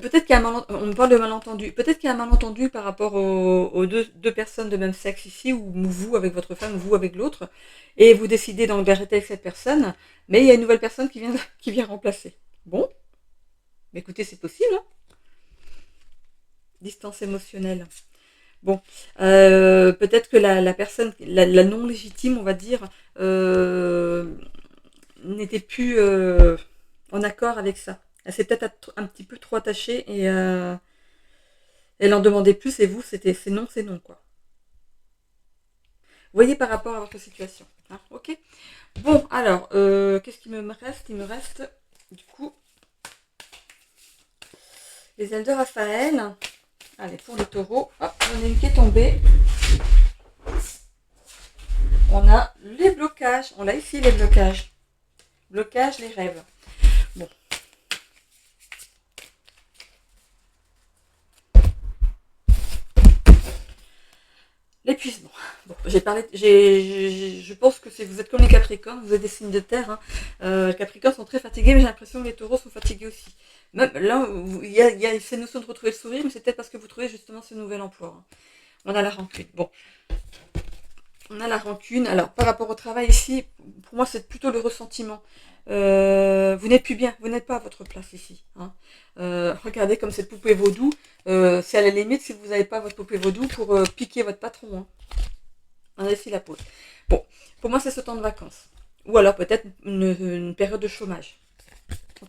Peut-être qu'il y a on parle de malentendu. Peut-être qu'il y a un malentendu par rapport aux deux personnes de même sexe ici, ou vous avec votre femme, vous avec l'autre, et vous décidez donc d'arrêter avec cette personne, mais il y a une nouvelle personne qui vient, qui vient remplacer. Bon, mais écoutez, c'est possible, hein. Distance émotionnelle. Bon, peut-être que la personne, la non légitime, on va dire, n'était plus en accord avec ça. Elle s'est peut-être un petit peu trop attachée et elle en demandait plus, et vous, c'est non, quoi. Vous voyez par rapport à votre situation. Hein, ok. Bon, alors, qu'est-ce qu'il me reste? Il me reste, du coup, les ailes de Raphaël. Allez, pour les taureaux, hop, j'en ai une qui est tombée. On a les blocages. On a ici les blocages. Blocages, les rêves. Bon. L'épuisement. Bon, j'ai parlé, je pense que vous êtes comme les Capricornes, vous êtes des signes de terre. Hein. Les Capricornes sont très fatigués, mais j'ai l'impression que les Taureaux sont fatigués aussi. Même là, il y a ces notions de retrouver le sourire, mais c'est peut-être parce que vous trouvez justement ce nouvel emploi. Hein. On a la rancune. Bon, on a la rancune. Alors, par rapport au travail ici, pour moi, c'est plutôt le ressentiment. Vous n'êtes plus bien, vous n'êtes pas à votre place ici. Hein. Regardez comme cette poupée vaudou. C'est à la limite si vous n'avez pas votre poupée vaudou pour piquer votre patron. Hein. On a ici la pause. Bon, pour moi, c'est ce temps de vacances. Ou alors peut-être une période de chômage. On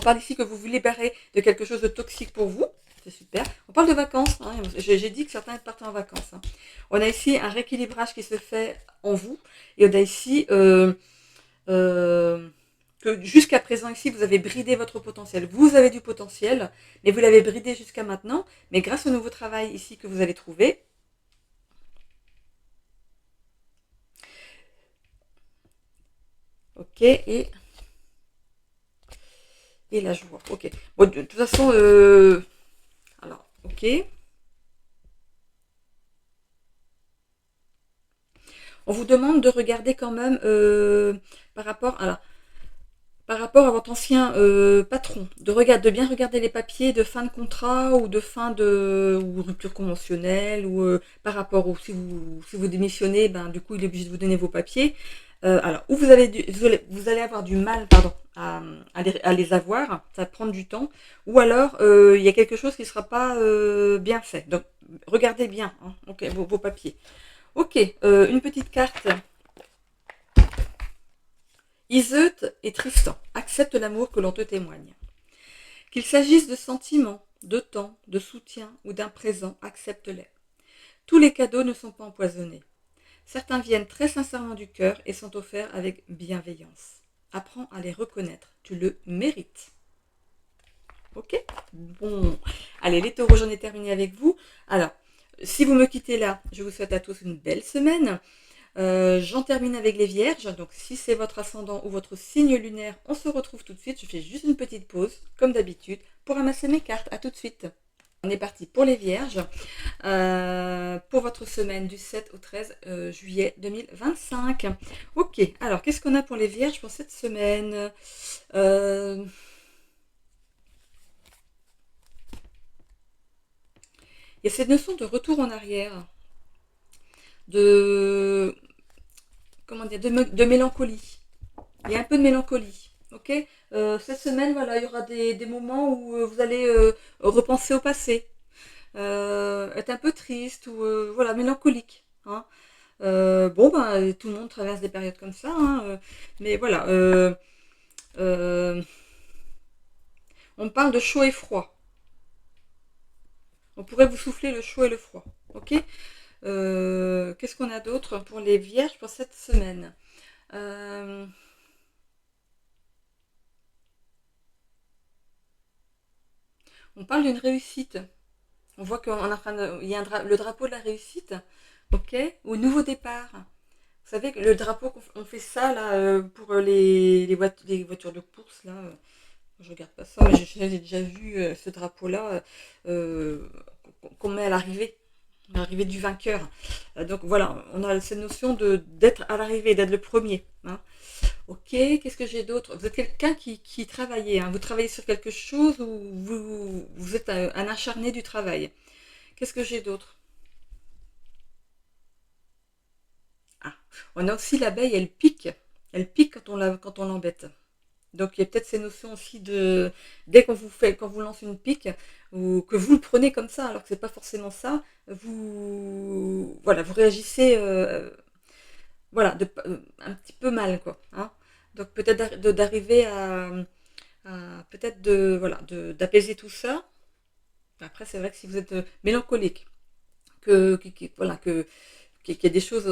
parle ici que vous vous libérez de quelque chose de toxique pour vous. C'est super. On parle de vacances. Hein. J'ai dit que certains partent en vacances. Hein. On a ici un rééquilibrage qui se fait en vous. Et on a ici que jusqu'à présent ici, vous avez bridé votre potentiel. Vous avez du potentiel, mais vous l'avez bridé jusqu'à maintenant. Mais grâce au nouveau travail ici que vous allez trouver, ok, et la joie. Ok. Bon, de toute façon, alors, ok. On vous demande de regarder quand même par rapport, alors, par rapport à votre ancien patron, de bien regarder les papiers de fin de contrat ou de fin de ou rupture conventionnelle ou par rapport au si vous démissionnez, ben du coup il est obligé de vous donner vos papiers. Alors, ou vous allez avoir du mal, pardon, à les avoir, ça va prendre du temps, ou alors il y a quelque chose qui ne sera pas bien fait. Donc, regardez bien, hein, ok, vos papiers. Ok, une petite carte. Iseut et Tristan acceptent l'amour que l'on te témoigne. Qu'il s'agisse de sentiments, de temps, de soutien ou d'un présent, accepte-les. Tous les cadeaux ne sont pas empoisonnés. Certains viennent très sincèrement du cœur et sont offerts avec bienveillance. Apprends à les reconnaître, tu le mérites. Ok? Bon. Allez, les taureaux, j'en ai terminé avec vous. Alors, si vous me quittez là, je vous souhaite à tous une belle semaine. J'en termine avec les vierges. Donc, si c'est votre ascendant ou votre signe lunaire, on se retrouve tout de suite. Je fais juste une petite pause, comme d'habitude, pour ramasser mes cartes. À tout de suite. On est parti pour les vierges. Pour votre semaine du 7 au 13 juillet 2025. Ok, alors qu'est-ce qu'on a pour les vierges pour cette semaine? Il y a cette notion de retour en arrière, de, comment dire, de mélancolie. Il y a un peu de mélancolie, ok. Cette semaine, voilà, il y aura des moments où vous allez repenser au passé, être un peu triste ou voilà, mélancolique. Hein. Bon, ben, tout le monde traverse des périodes comme ça, hein, mais voilà. On parle de chaud et froid. On pourrait vous souffler le chaud et le froid, ok. Qu'est-ce qu'on a d'autre pour les vierges pour cette semaine? On parle d'une réussite. On voit qu'il y a le drapeau de la réussite, ok, au nouveau départ. Vous savez que le drapeau, on fait ça là pour les voitures de course là. Je regarde pas ça, mais j'ai déjà vu ce drapeau-là qu'on met à l'arrivée du vainqueur. Donc voilà, on a cette notion d'être à l'arrivée, d'être le premier. Hein. Ok, qu'est-ce que j'ai d'autre? Vous êtes quelqu'un qui travaillait, hein. Vous travaillez sur quelque chose ou vous êtes un acharné du travail? Qu'est-ce que j'ai d'autre? Ah, on a aussi l'abeille, elle pique. Elle pique quand on l'embête. Donc il y a peut-être ces notions aussi de dès quand vous lance une pique ou que vous le prenez comme ça alors que c'est pas forcément ça, vous réagissez un petit peu mal quoi, hein. Donc peut-être d'arriver peut-être d'apaiser tout ça. Après c'est vrai que si vous êtes mélancolique, qu'il y a des choses,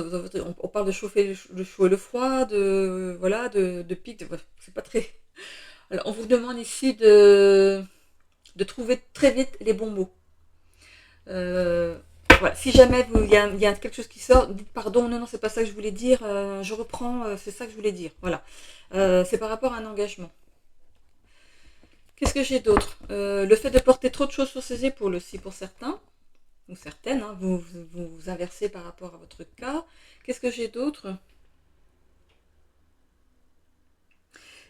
on parle de chauffer le chaud et le froid, de pique, c'est pas très. Alors, on vous demande ici de trouver très vite les bons mots. Euh, voilà. Si jamais il y a quelque chose qui sort, dites pardon, non, non, c'est pas ça que je voulais dire, je reprends, c'est ça que je voulais dire. Voilà. C'est par rapport à un engagement. Qu'est-ce que j'ai d'autre? Le fait de porter trop de choses sur ses épaules aussi pour certains, ou certaines, hein, vous inversez par rapport à votre cas. Qu'est-ce que j'ai d'autre?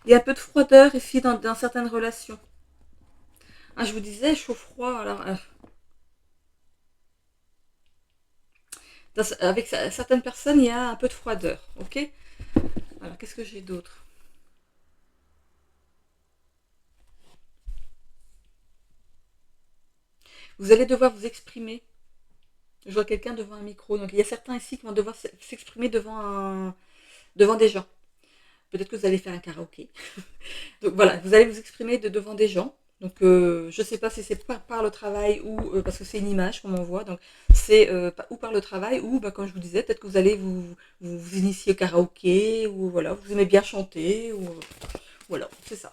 Il y a un peu de froideur ici dans certaines relations. Ah, je vous disais, chaud-froid, alors avec certaines personnes, il y a un peu de froideur, ok? Alors, qu'est-ce que j'ai d'autre? Vous allez devoir vous exprimer. Je vois quelqu'un devant un micro. Donc, il y a certains ici qui vont devoir s'exprimer devant des gens. Peut-être que vous allez faire un karaoké. Donc, voilà, vous allez vous exprimer devant des gens. Donc, je ne sais pas si c'est par le travail ou parce que c'est une image qu'on m'envoie. Donc, c'est ou par le travail ou, bah, comme je vous disais, peut-être que vous allez vous initier au karaoké ou voilà, vous aimez bien chanter ou voilà, c'est ça.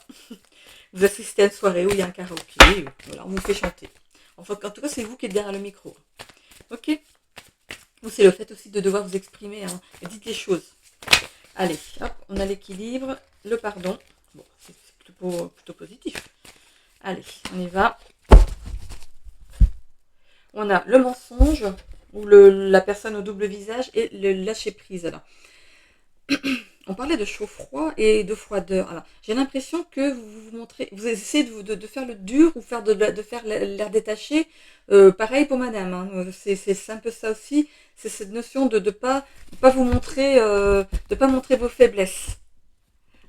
Vous assistez à une soirée où il y a un karaoké, voilà, on vous fait chanter. Enfin, en tout cas, c'est vous qui êtes derrière le micro. Ok? Ou c'est le fait aussi de devoir vous exprimer, hein. Dites les choses. Allez, hop, on a l'équilibre, le pardon. Bon, c'est plutôt positif. Allez, on y va. On a le mensonge, ou la personne au double visage, et le lâcher prise. Alors, on parlait de chaud-froid et de froideur. Alors, j'ai l'impression que vous montrez, vous essayez de faire le dur ou de faire l'air détaché. Pareil pour madame, hein. C'est un peu ça aussi. C'est cette notion de pas vous montrer, de pas montrer vos faiblesses.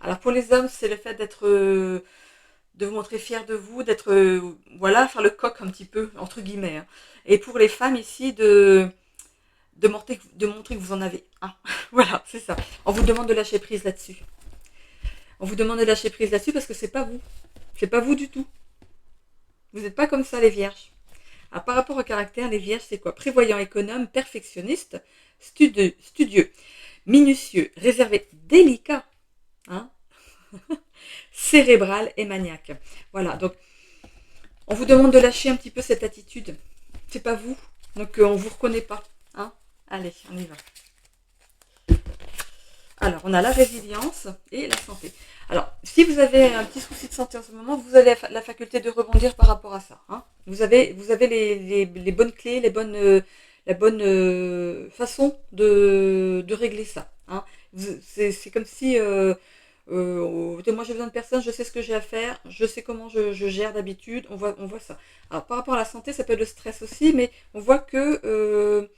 Alors pour les hommes, c'est le fait de vous montrer fier de vous, d'être, faire le coq un petit peu, entre guillemets, hein. Et pour les femmes ici, de montrer que vous en avez un. Voilà, c'est ça. On vous demande de lâcher prise là-dessus. On vous demande de lâcher prise là-dessus parce que c'est pas vous. C'est pas vous du tout. Vous n'êtes pas comme ça, les vierges. Alors, par rapport au caractère, les vierges, c'est quoi? Prévoyant, économe, perfectionniste, studieux, minutieux, réservé, délicat, hein, cérébral et maniaque. Voilà, donc on vous demande de lâcher un petit peu cette attitude. C'est pas vous, donc on vous reconnaît pas. Hein. Allez, on y va. Alors, on a la résilience et la santé. Alors, si vous avez un petit souci de santé en ce moment, vous avez la faculté de rebondir par rapport à ça, hein. Vous avez les bonnes clés, la bonne façon de régler ça, hein. C'est comme si moi j'ai besoin de personne, je sais ce que j'ai à faire, je sais comment je gère d'habitude, on voit ça. Alors par rapport à la santé, ça peut être le stress aussi, mais on voit que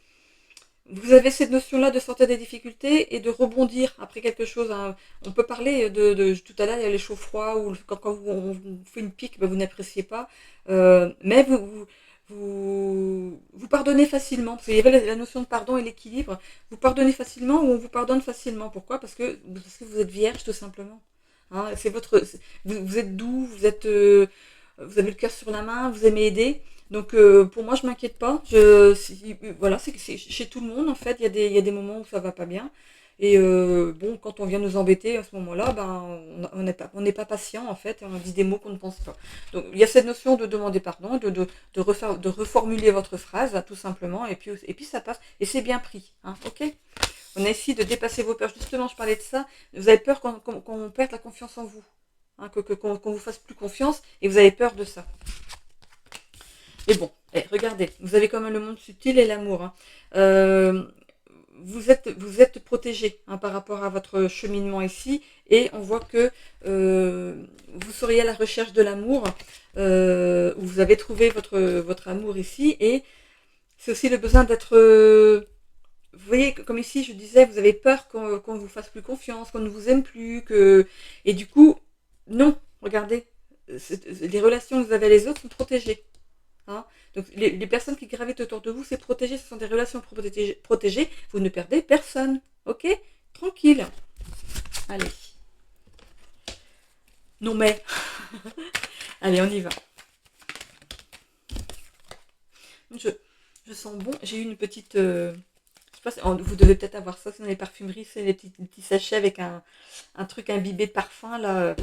vous avez cette notion-là de sortir des difficultés et de rebondir après quelque chose, hein. On peut parler tout à l'heure, il y a les chauds-froids ou on vous fait une pique, ben, vous n'appréciez pas, mais vous pardonnez facilement. Parce qu'il y avait la notion de pardon et l'équilibre. Vous pardonnez facilement ou on vous pardonne facilement. Pourquoi? Parce que vous êtes vierge tout simplement. Hein, vous êtes doux, vous avez le cœur sur la main, vous aimez aider. Donc pour moi, je m'inquiète pas. Voilà, c'est chez tout le monde en fait. Il y a des moments où ça va pas bien. Et bon, quand on vient nous embêter à ce moment-là, ben, on n'est pas patient en fait, et on dit des mots qu'on ne pense pas. Donc il y a cette notion de demander pardon, de reformuler votre phrase tout simplement, et puis ça passe. Et c'est bien pris, hein, ok? On a essayé de dépasser vos peurs. Justement, je parlais de ça. Vous avez peur qu'on perde la confiance en vous, hein, qu'on vous fasse plus confiance, et vous avez peur de ça. Mais bon, regardez, vous avez quand même le monde subtil et l'amour, hein. vous êtes protégé hein, par rapport à votre cheminement ici, et on voit que vous seriez à la recherche de l'amour, vous avez trouvé votre amour ici, et c'est aussi le besoin d'être... vous voyez, comme ici, je disais, vous avez peur qu'on vous fasse plus confiance, qu'on ne vous aime plus, et du coup, non, regardez, les relations que vous avez avec les autres sont protégées. Hein. Donc les personnes qui gravitent autour de vous, c'est protégé, ce sont des relations protégées, vous ne perdez personne, ok? Tranquille. Allez. Non mais, allez, on y va. Je, je sens bon, j'ai eu une petite... je sais pas, vous devez peut-être avoir ça, c'est dans les parfumeries, c'est les petits sachets avec un truc imbibé de parfum, là.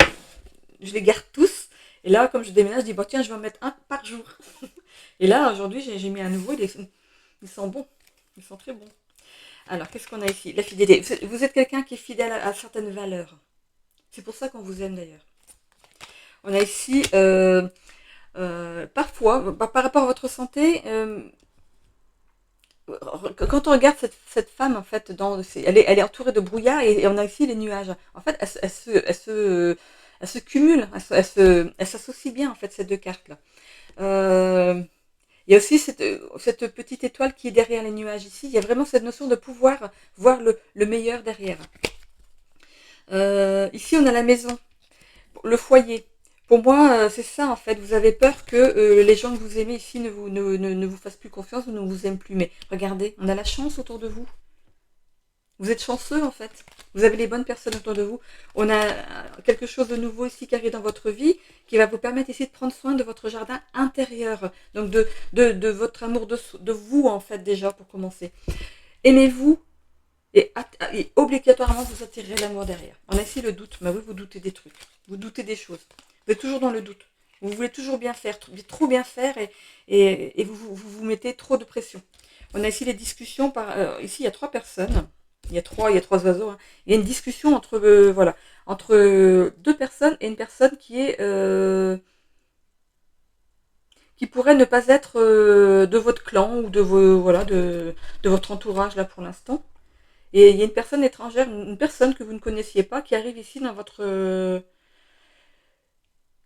Je les garde tous. Et là, comme je déménage, je dis, bon, tiens, je vais en mettre un par jour. Et là, aujourd'hui, j'ai mis un nouveau, ils sont bons. Ils sont très bons. Alors, qu'est-ce qu'on a ici? La fidélité. Vous êtes quelqu'un qui est fidèle à certaines valeurs. C'est pour ça qu'on vous aime d'ailleurs. On a ici, parfois, par rapport à votre santé, quand on regarde cette femme, en fait, elle est entourée de brouillard, et on a ici les nuages. En fait, elle se cumule, elle s'associe bien, en fait, ces deux cartes-là. Il y a aussi cette petite étoile qui est derrière les nuages ici. Il y a vraiment cette notion de pouvoir voir le meilleur derrière. Ici, on a la maison, le foyer. Pour moi, c'est ça en fait. Vous avez peur que les gens que vous aimez ici ne vous fassent plus confiance ou ne vous aiment plus. Mais regardez, on a la chance autour de vous. Vous êtes chanceux en fait. Vous avez les bonnes personnes autour de vous. On a quelque chose de nouveau ici qui arrive dans votre vie, qui va vous permettre ici de prendre soin de votre jardin intérieur. Donc de votre amour de vous en fait déjà pour commencer. Aimez-vous et obligatoirement vous attirerez l'amour derrière. On a ici le doute. Mais oui, vous doutez des trucs. Vous doutez des choses. Vous êtes toujours dans le doute. Vous voulez toujours bien faire, trop bien faire, et vous mettez trop de pression. On a ici les discussions ici il y a trois personnes. Il y a trois oiseaux. Hein. Il y a une discussion entre deux personnes, et une personne qui pourrait ne pas être de votre clan ou de votre entourage là pour l'instant. Et il y a une personne étrangère, une personne que vous ne connaissiez pas, qui arrive ici dans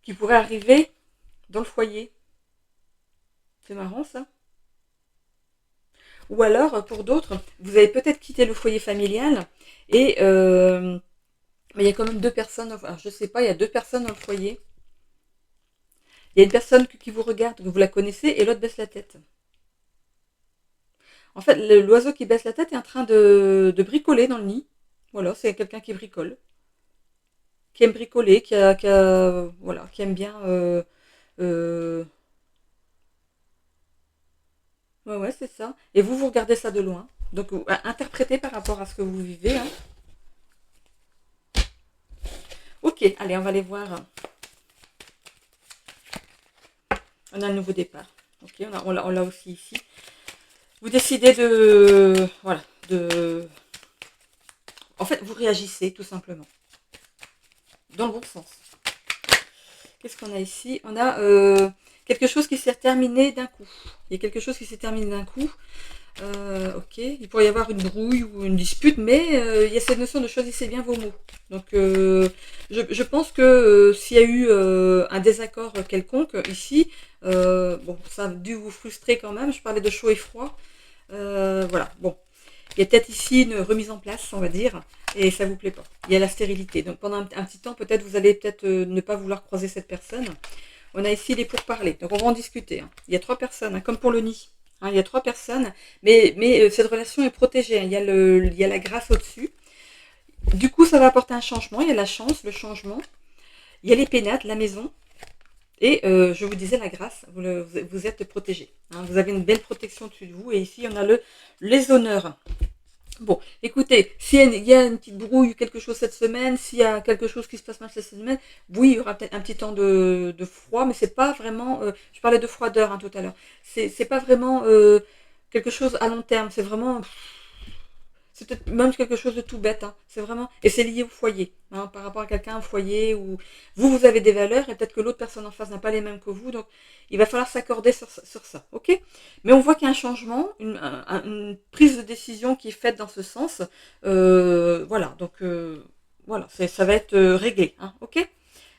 qui pourrait arriver dans le foyer. C'est marrant ça. Ou alors, pour d'autres, vous avez peut-être quitté le foyer familial, et mais il y a quand même deux personnes, alors je sais pas, il y a deux personnes dans le foyer. Il y a une personne qui vous regarde, vous la connaissez, et l'autre baisse la tête. En fait, l'oiseau qui baisse la tête est en train de bricoler dans le nid. Voilà, c'est quelqu'un qui bricole, qui aime bricoler, voilà, qui aime bien. Euh, ouais, ouais, c'est ça. Et vous regardez ça de loin. Donc, interprétez par rapport à ce que vous vivez. Hein. Ok, allez, on va aller voir. On a un nouveau départ. Ok, on l'a aussi ici. Vous décidez voilà, en fait, vous réagissez tout simplement. Dans le bon sens. Qu'est-ce qu'on a ici? On a quelque chose qui s'est terminé d'un coup. Il y a quelque chose qui s'est terminé d'un coup. Ok, il pourrait y avoir une brouille ou une dispute, mais il y a cette notion de choisissez bien vos mots. Donc, je pense que s'il y a eu un désaccord quelconque ici, bon, ça a dû vous frustrer quand même. Je parlais de chaud et froid. Voilà, bon. Il y a peut-être ici une remise en place, on va dire, et ça vous plaît pas. Il y a la stérilité. Donc pendant un petit temps, peut-être vous allez ne pas vouloir croiser cette personne. On a ici les pourparlers. Donc on va en discuter. Hein. Il y a trois personnes, hein, comme pour le nid. Hein, il y a trois personnes, mais cette relation est protégée. Hein. Il y a la grâce au-dessus. Du coup, ça va apporter un changement. Il y a la chance, le changement. Il y a les pénates, la maison. Et je vous disais la grâce, vous êtes protégé. Hein. Vous avez une belle protection au-dessus de vous. Et ici, on a les honneurs. Bon, écoutez, s'il y a une petite brouille, quelque chose cette semaine, s'il y a quelque chose qui se passe mal cette semaine, oui, il y aura peut-être un petit temps de froid, mais c'est pas vraiment. Je parlais de froideur hein, tout à l'heure. C'est pas vraiment quelque chose à long terme. C'est vraiment. C'est peut-être même quelque chose de tout bête, hein. C'est vraiment, et c'est lié au foyer, hein, par rapport à quelqu'un au foyer où vous avez des valeurs et peut-être que l'autre personne en face n'a pas les mêmes que vous, donc il va falloir s'accorder sur ça, ok? Mais on voit qu'il y a un changement, une prise de décision qui est faite dans ce sens, voilà, donc voilà, ça va être réglé, hein, ok?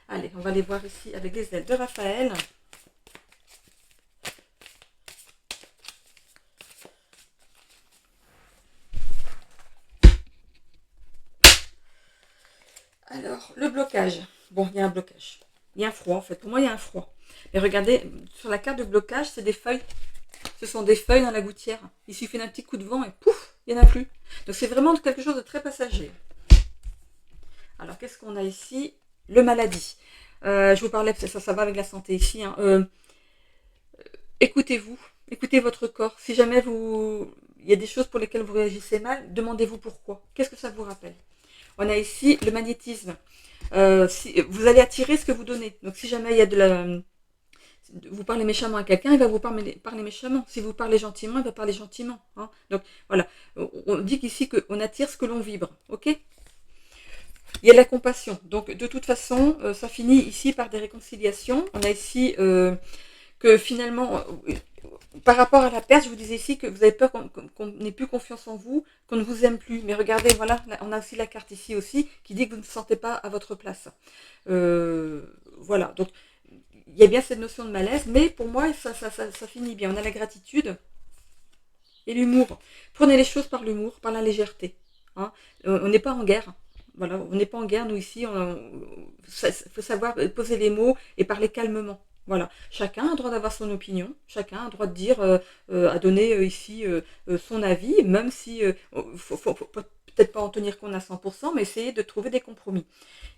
Allez, on va aller voir ici avec les ailes de Raphaël. Alors, le blocage. Bon, il y a un blocage. Il y a un froid, en fait. Pour moi, il y a un froid. Mais regardez, sur la carte de blocage, c'est des feuilles. Ce sont des feuilles dans la gouttière. Il suffit d'un petit coup de vent et pouf, il n'y en a plus. Donc, c'est vraiment quelque chose de très passager. Alors, qu'est-ce qu'on a ici? Le maladie. Je vous parlais, ça va avec la santé ici, hein. Écoutez-vous. Écoutez votre corps. Si jamais il y a des choses pour lesquelles vous réagissez mal, demandez-vous pourquoi. Qu'est-ce que ça vous rappelle? On a ici le magnétisme. Vous allez attirer ce que vous donnez. Donc si jamais il y a vous parlez méchamment à quelqu'un, il va vous parler méchamment. Si vous parlez gentiment, il va parler gentiment, hein. Donc voilà, on dit qu'ici qu'on attire ce que l'on vibre, ok? Il y a la compassion. Donc de toute façon, ça finit ici par des réconciliations. On a ici que finalement, par rapport à la perte, je vous disais ici que vous avez peur qu'on n'ait plus confiance en vous, qu'on ne vous aime plus. Mais regardez, voilà, on a aussi la carte ici aussi qui dit que vous ne vous sentez pas à votre place. Voilà, donc il y a bien cette notion de malaise, mais pour moi, ça finit bien. On a la gratitude et l'humour. Prenez les choses par l'humour, par la légèreté, hein. On n'est pas en guerre. Voilà, on n'est pas en guerre, nous ici. Il faut savoir poser les mots et parler calmement. Voilà, chacun a le droit d'avoir son opinion, chacun a le droit de dire, à donner ici son avis, même si faut peut-être pas en tenir compte à 100%, mais essayer de trouver des compromis.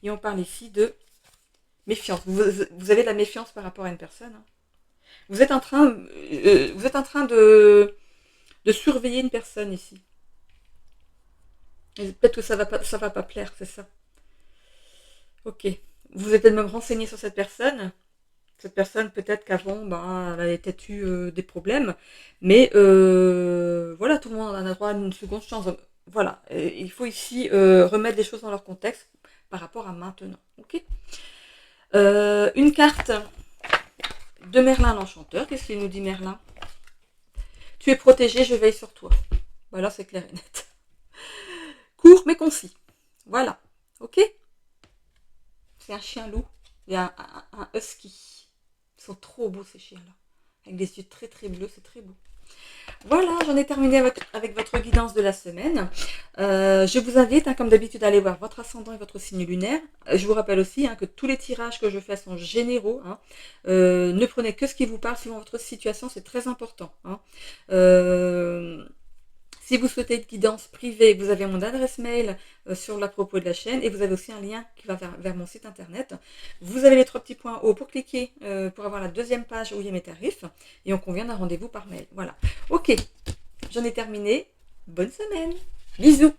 Et on parle ici de méfiance. Vous avez de la méfiance par rapport à une personne, hein. Vous êtes en train de surveiller une personne ici. Peut-être que ça va pas plaire, c'est ça. Ok. Vous êtes même renseigné sur cette personne. Cette personne, peut-être qu'avant, ben, elle avait peut-être eu des problèmes. Mais voilà, tout le monde en a droit à une seconde chance. Donc, voilà, il faut ici remettre les choses dans leur contexte par rapport à maintenant. Ok. Une carte de Merlin l'Enchanteur. Qu'est-ce qu'il nous dit Merlin? Tu es protégé, je veille sur toi. Voilà, c'est clair et net. Court mais concis. Voilà. Ok. C'est un chien loup. Il y a un husky. Ils sont trop beaux ces chiens-là. Avec des yeux très très bleus, c'est très beau. Voilà, j'en ai terminé avec votre guidance de la semaine. Je vous invite, hein, comme d'habitude, à aller voir votre ascendant et votre signe lunaire. Je vous rappelle aussi, hein, que tous les tirages que je fais sont généraux, hein. Ne prenez que ce qui vous parle suivant votre situation, c'est très important, hein. Si vous souhaitez une guidance privée, vous avez mon adresse mail sur la propos de la chaîne et vous avez aussi un lien qui va vers mon site internet. Vous avez les 3 petits points hauts pour cliquer pour avoir la deuxième page où il y a mes tarifs et on convient d'un rendez-vous par mail. Voilà. Ok, j'en ai terminé. Bonne semaine. Bisous.